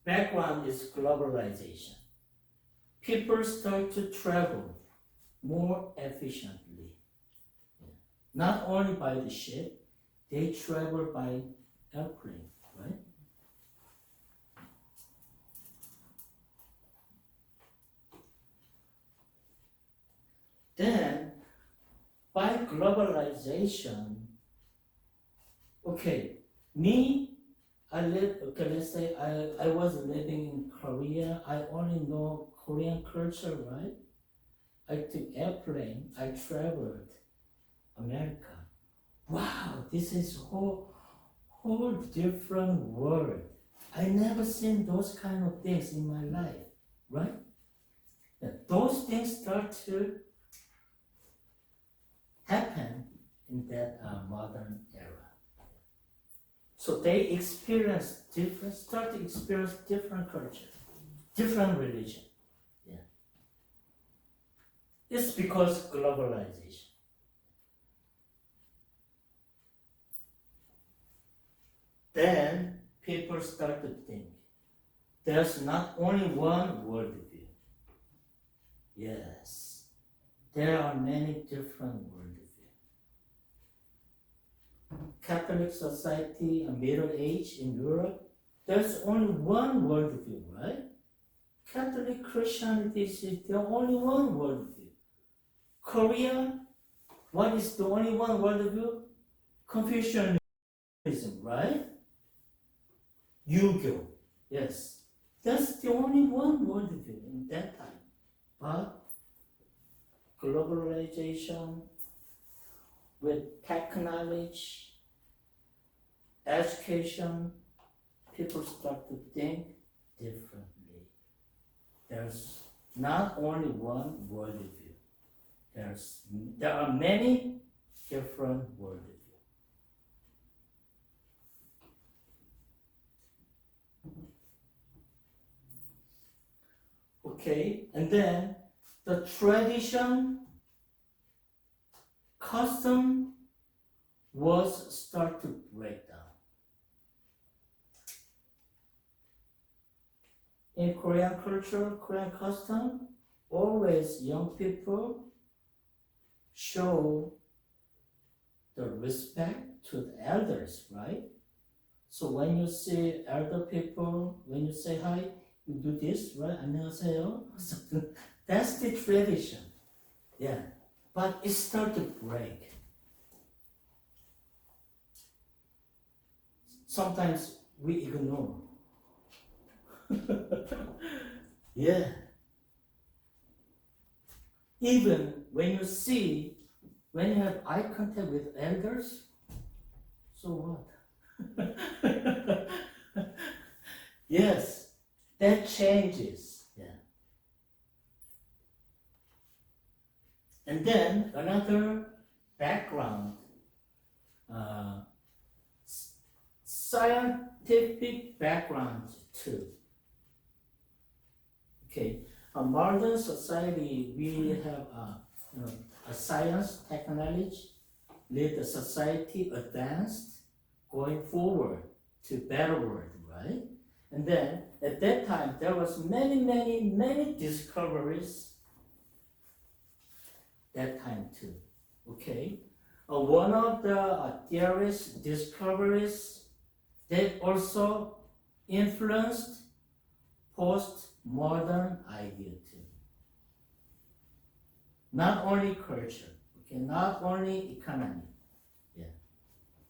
background is globalization. People start to travel more efficiently. Yeah. Not only by the ship, they travel by airplane, right? Then, by globalization, okay, let's say I was living in Korea, I only know Korean culture, right? I took airplane, I traveled America. Wow, this is whole different world. I never seen those kind of things in my life, right? Those things start to happen in that modern era. So they start to experience different culture, different religion. Yeah. It's because globalization. Then people start to think there's not only one worldview. Yes, there are many different worldviews. Catholic society, a Middle Age in Europe, there's only one worldview, right? Catholic Christianity is the only one worldview. Korea, what is the only one worldview? Confucianism, right? Yugo, yes. That's the only one worldview in that time. But globalization with tech knowledge, education, people start to think differently. There's not only one worldview. There are many different worldviews. Okay, and then the tradition, custom was start to break down. In Korean culture, Korean custom, always young people show the respect to the elders, right? So when you see elder people, when you say hi, you do this, right? 안녕하세요. That's the tradition. Yeah. But it started to break. Sometimes we ignore. Yeah. Even when you have eye contact with elders, so what? Yes, that changes. Yeah. And then another background, scientific background too. Okay, a modern society, we have a science, technology, lead the society advanced, going forward to better world, right? And then at that time there was many discoveries. That time too. Okay, one of the theories, discoveries, that also influenced postmodern idea too. Not only culture, okay, not only economy, yeah,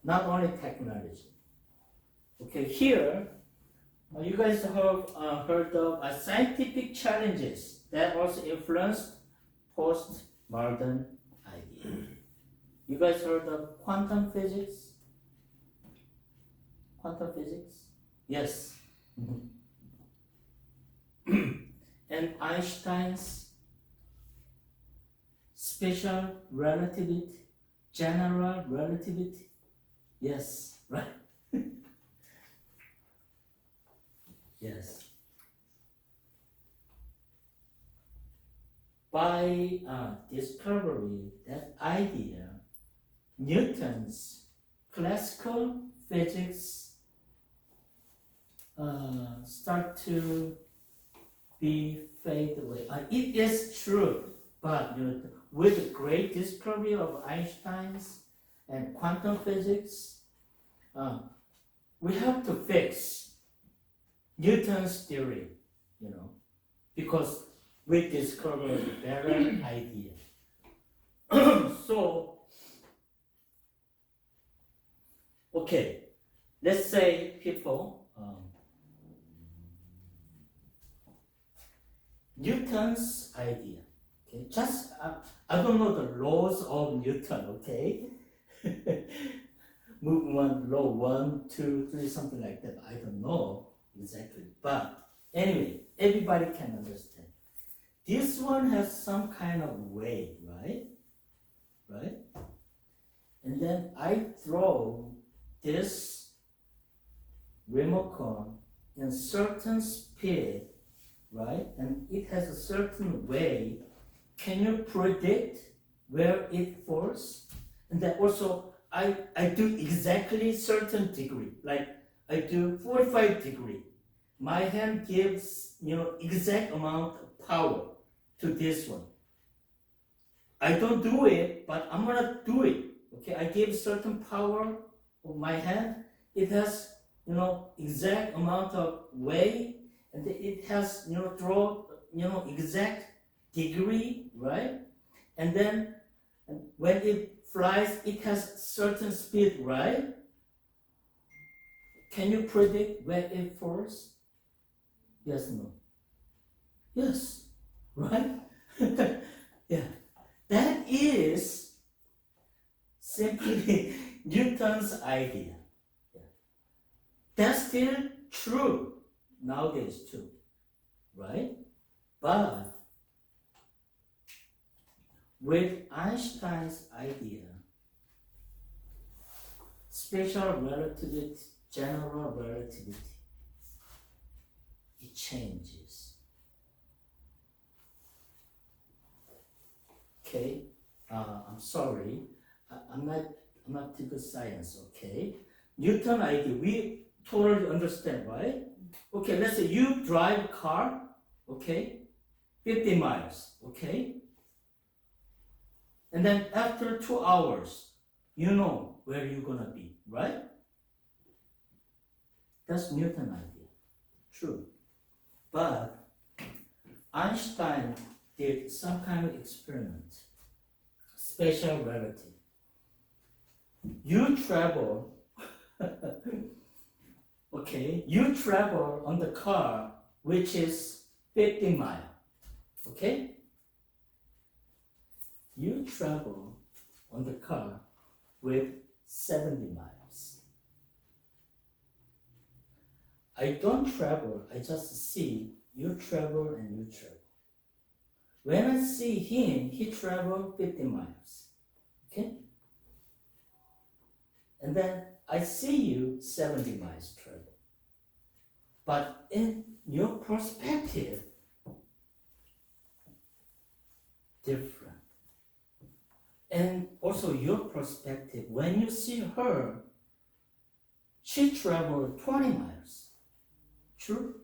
not only technology. Okay, here, you guys have heard of scientific challenges that also influenced postmodern idea. You guys heard of quantum physics? Quantum physics? Yes. And Einstein's special relativity, general relativity? Yes, right? Yes. By discovery, that idea, Newton's classical physics start to be fade away. It is true, but with the great discovery of Einstein's and quantum physics, we have to fix Newton's theory, because we discovered a better idea. So, okay, let's say people, Newton's idea, okay, just, I don't know the laws of Newton, okay? Movement law 1, 2, 3, something like that, I don't know exactly, but anyway, everybody can understand. This one has some kind of weight, right? Right? And then I throw this remote in certain speed, right? And it has a certain weight. Can you predict where it falls? And then also, I do exactly certain degree, like I do 45 degree. My hand gives, exact amount of power to this one. I don't do it, but I'm gonna do it. Okay, I give certain power of my hand. It has, exact amount of weight, and it has, exact degree, right? And then when it flies, it has certain speed, right? Can you predict where it falls? Yes, no? Yes, right? Yeah, that is simply Newton's idea. Yeah. That's still true nowadays too, right? But with Einstein's idea, special relativity, general relativity, it changes. Okay, I'm sorry, I'm not too good science. Okay, Newton idea we totally understand, right? Okay, let's say you drive a car, okay, 50 miles, okay, and then after 2 hours, you know where you're gonna be, right? That's Newton idea, true. But Einstein did some kind of experiment, special relativity. You travel, okay, you travel on the car which is 50 miles, okay? You travel on the car with 70 miles. I don't travel, I just see you travel and you travel. When I see him, he traveled 50 miles, okay? And then I see you 70 miles travel. But in your perspective, different. And also your perspective, when you see her, she traveled 20 miles. True?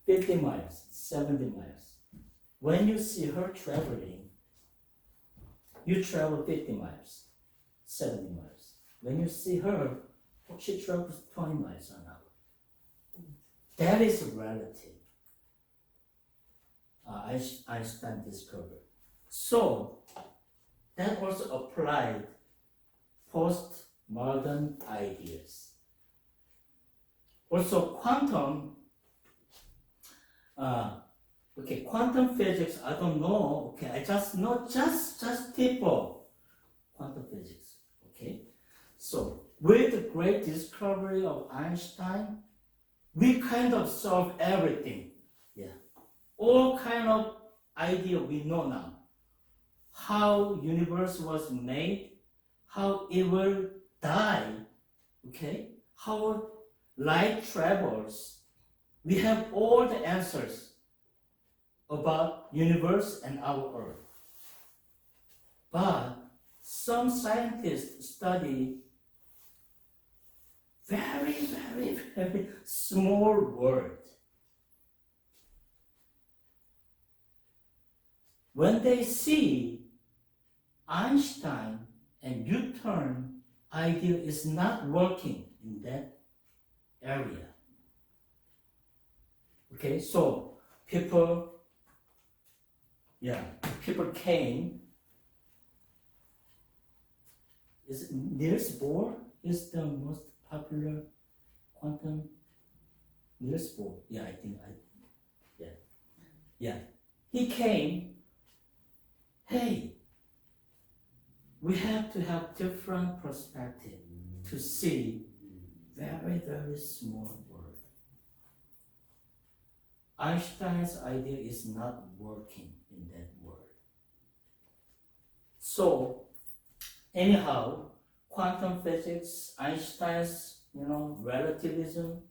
50 miles, 70 miles. When you see her traveling, you travel 50 miles, 70 miles. When you see her, she travels 20 miles an hour. That is relative. Einstein discovered. So, that also applied post modern ideas. Also, quantum physics, I don't know. Okay, I just know just tip of quantum physics. Okay, so with the great discovery of Einstein, we kind of solve everything. Yeah, all kind of idea we know now. How universe was made, how it will die. Okay, how light travels. We have all the answers about universe and our Earth. But some scientists study very, very, very small world. When they see Einstein and Newton idea is not working in that area. Okay, so people came. Is Niels Bohr is the most popular quantum? Niels Bohr, he came. Hey, we have to have different perspective to see very, very small world. Einstein's idea is not working in that world. So, anyhow, quantum physics, Einstein's, relativism,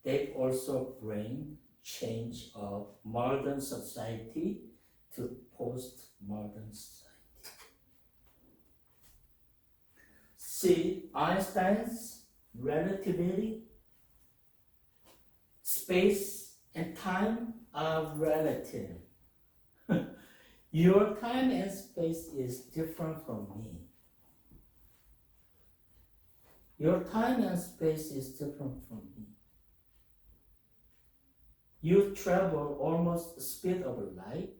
they also bring change of modern society to postmodern society. See, Einstein's relativity, space and time are relative. Your time and space is different from me. Your time and space is different from me. You travel almost the speed of light.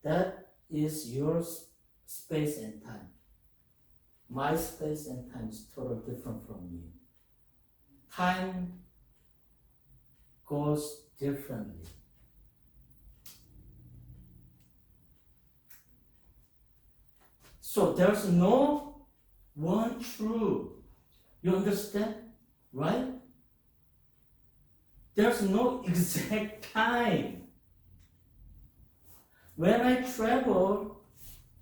That is your space and time. My space and time is totally different from you. Time goes differently. So there's no one true. You understand? Right? There's no exact time. When I travel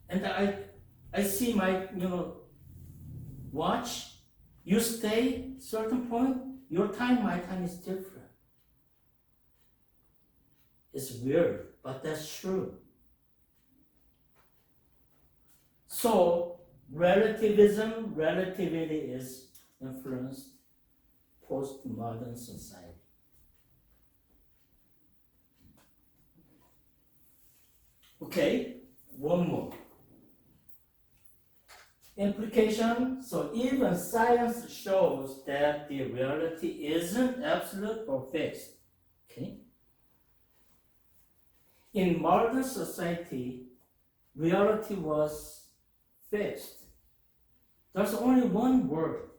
and I see my watch, you stay certain point, your time, my time is different. It's weird, but that's true. So relativity is influenced postmodern society. Okay, one more. Implication, so even science shows that the reality isn't absolute or fixed. Okay? In modern society, reality was fixed. There's only one word,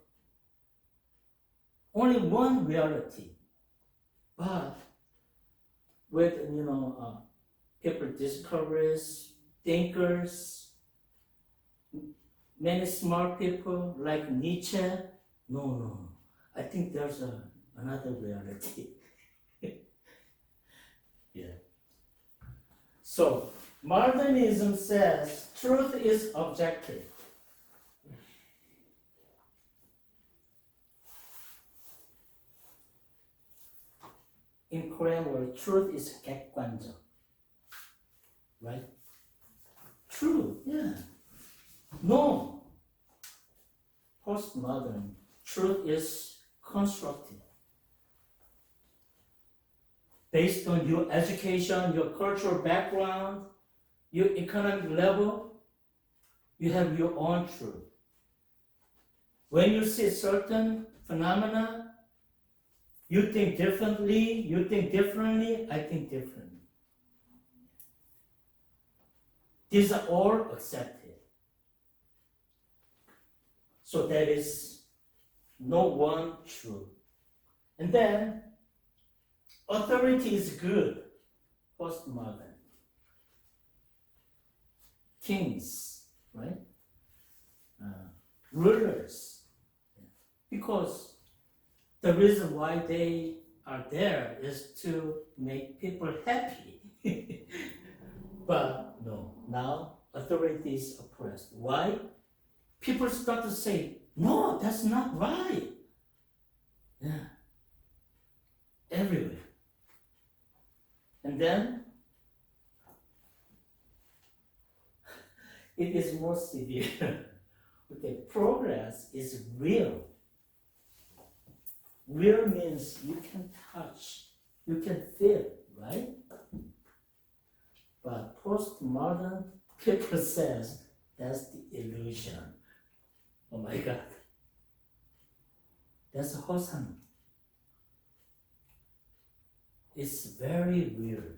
only one reality. But with people discoveries, thinkers, many smart people like Nietzsche. No. I think there's another reality. Yeah. So, modernism says truth is objective. In Korean word, truth is 객관적. Right? True, yeah. No. Postmodern, truth is constructed. Based on your education, your cultural background, your economic level, you have your own truth. When you see certain phenomena, you think differently, I think differently. These are all accepted. So there is no one true. And then authority is good, postmodern. Kings, right? Rulers. Because the reason why they are there is to make people happy. But no, now authority is oppressed. Why? People start to say, no, that's not right. Yeah. Everywhere. And then it is more severe. Okay, progress is real. Real means you can touch, you can feel, right? But postmodern people says that's the illusion. Oh my God. That's Hosan. It's very weird.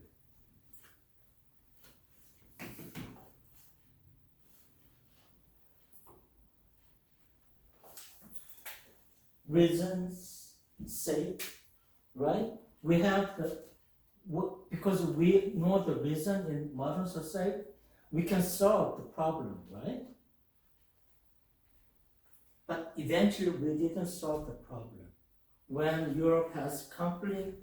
Reasons, sake, right? We have because we know the reason in modern society, we can solve the problem, right? But eventually we didn't solve the problem. When Europe has conflict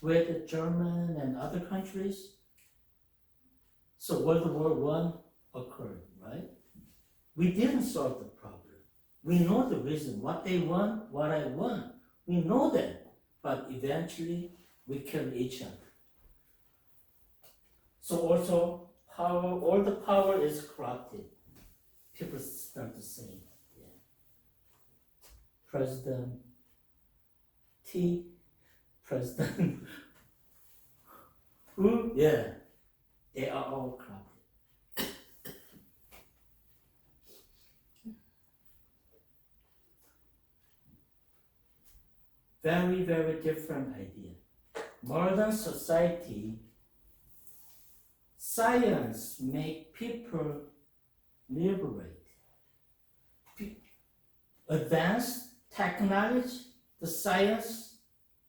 with German and other countries, so World War I occurred, right? We didn't solve the problem. We know the reason, what they want, what I want. We know that, but eventually we kill each other. So also, power, all the power is corrupted. People start to say, yeah. President T, President who, yeah, they are all corrupted. Very, very different idea. Modern society, science make people liberate. Advanced technology, the science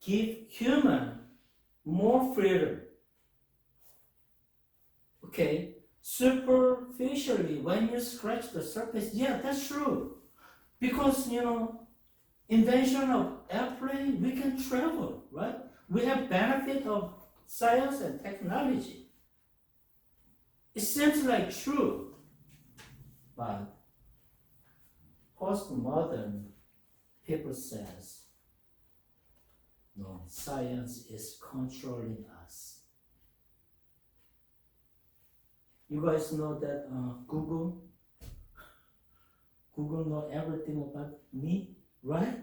give human more freedom. Okay, superficially, when you scratch the surface, yeah, that's true. Because, invention of airplane, we can travel, right? We have benefit of science and technology. It seems like true, but postmodern people says, no, science is controlling us. You guys know that Google know everything about me, right?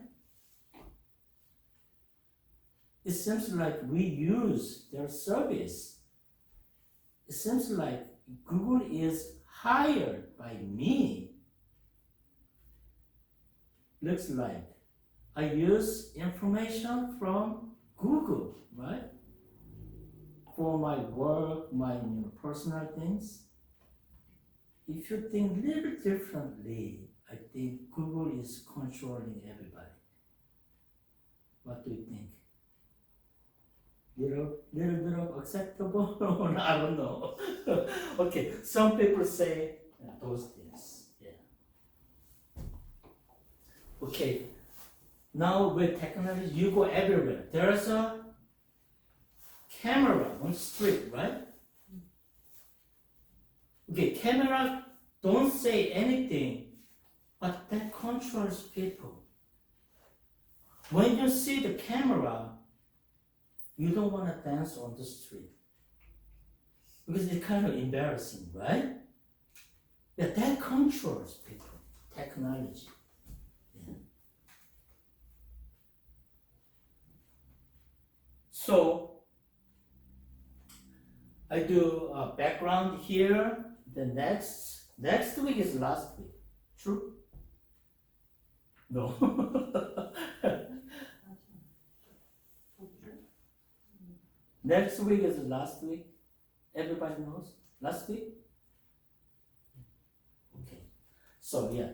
It seems like we use their service. It seems like Google is hired by me. Looks like I use information from Google, right? For my work, my personal things. If you think a little differently, I think Google is controlling everybody. What do you think? Little bit of acceptable? I don't know. Okay, some people say those things. Yeah. Okay, now with technology, you go everywhere. There's a camera on the street, right? Okay, camera don't say anything, but that controls people. When you see the camera, you don't want to dance on the street because it's kind of embarrassing, right? Yeah, that controls people, technology. Yeah. So I do a background here. The next week is last week. True? No. Next week is last week. Everybody knows? Last week? Okay. So yeah.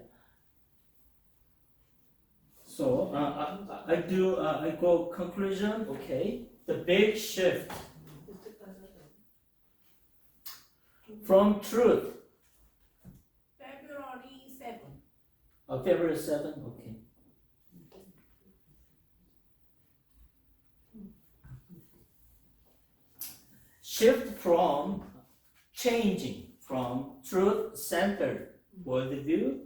So I go conclusion. Okay, the big shift from truth. February 7. February 7. Okay. Shift from changing from truth-centered worldview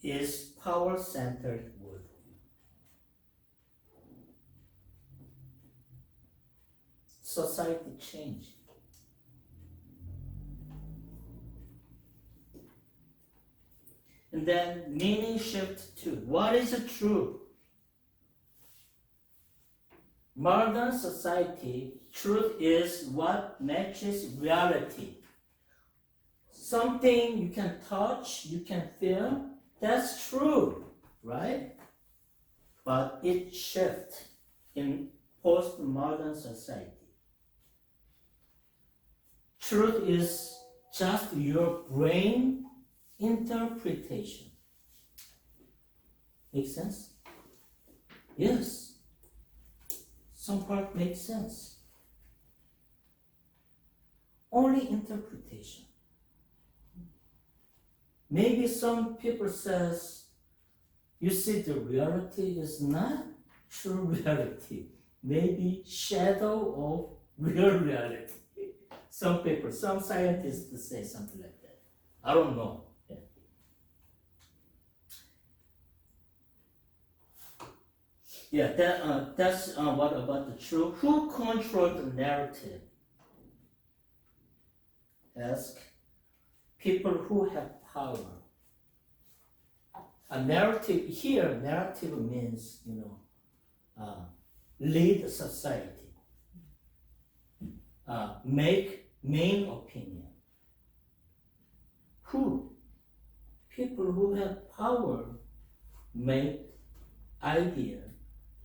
is power-centered worldview. Society change. And then meaning shift to what is the truth? Modern society, truth is what matches reality. Something you can touch, you can feel, that's true, right? But it shifts in postmodern society. Truth is just your brain interpretation. Make sense? Yes. Some part makes sense. Only interpretation. Maybe some people says, you see the reality is not true reality. Maybe shadow of real reality. Some people, some scientists say something like that. I don't know. Yeah, that's what about the truth. Who controls the narrative? Ask people who have power. A narrative here, narrative means, lead society, make main opinion. Who? People who have power make idea,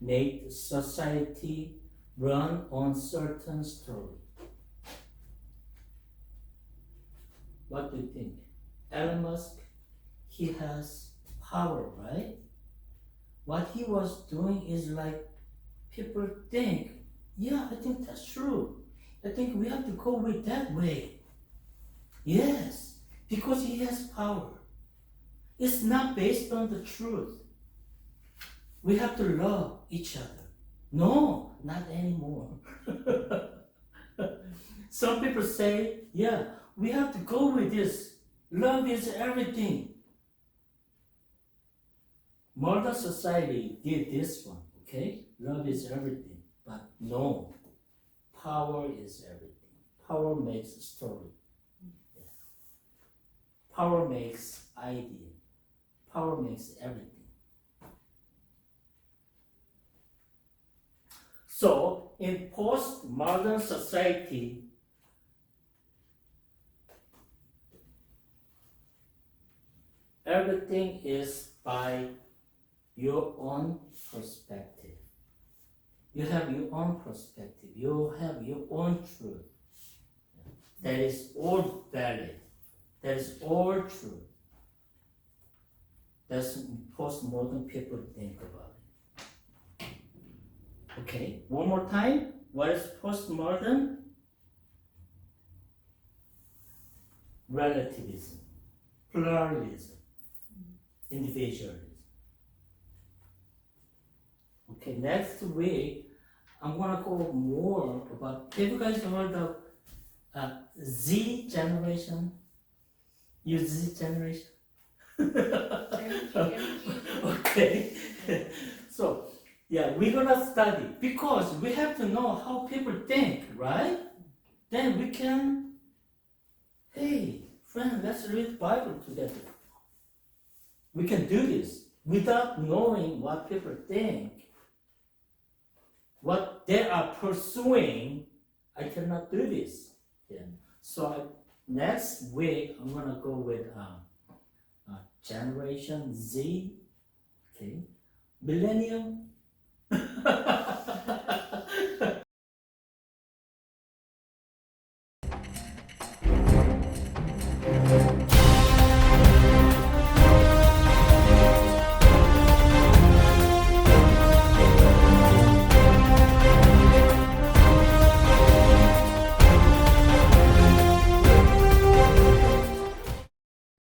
make society run on certain story. What do you think? Elon Musk, he has power, right? What he was doing is like people think, yeah, I think that's true. I think we have to go with that way. Yes, because he has power. It's not based on the truth. We have to love each other. No, not anymore. Some people say, yeah, we have to go with this. Love is everything. Modern society did this one, okay? Love is everything. But no, power is everything. Power makes a story. Yeah. Power makes idea. Power makes everything. So, in postmodern society, everything is by your own perspective. You have your own perspective. You have your own truth. That is all valid. That is all true. That's postmodern people think about it. Okay, one more time. What is postmodern? Relativism, pluralism, individualism. Okay, next week I'm gonna go more about. Have you guys heard of Z generation? You Z generation? Okay. So yeah, we're gonna study because we have to know how people think, right? Then we can, hey, friend, let's read Bible together. We can do this without knowing what people think, what they are pursuing. I cannot do this. Yeah. So next week I'm gonna go with Generation Z, okay, Millennium.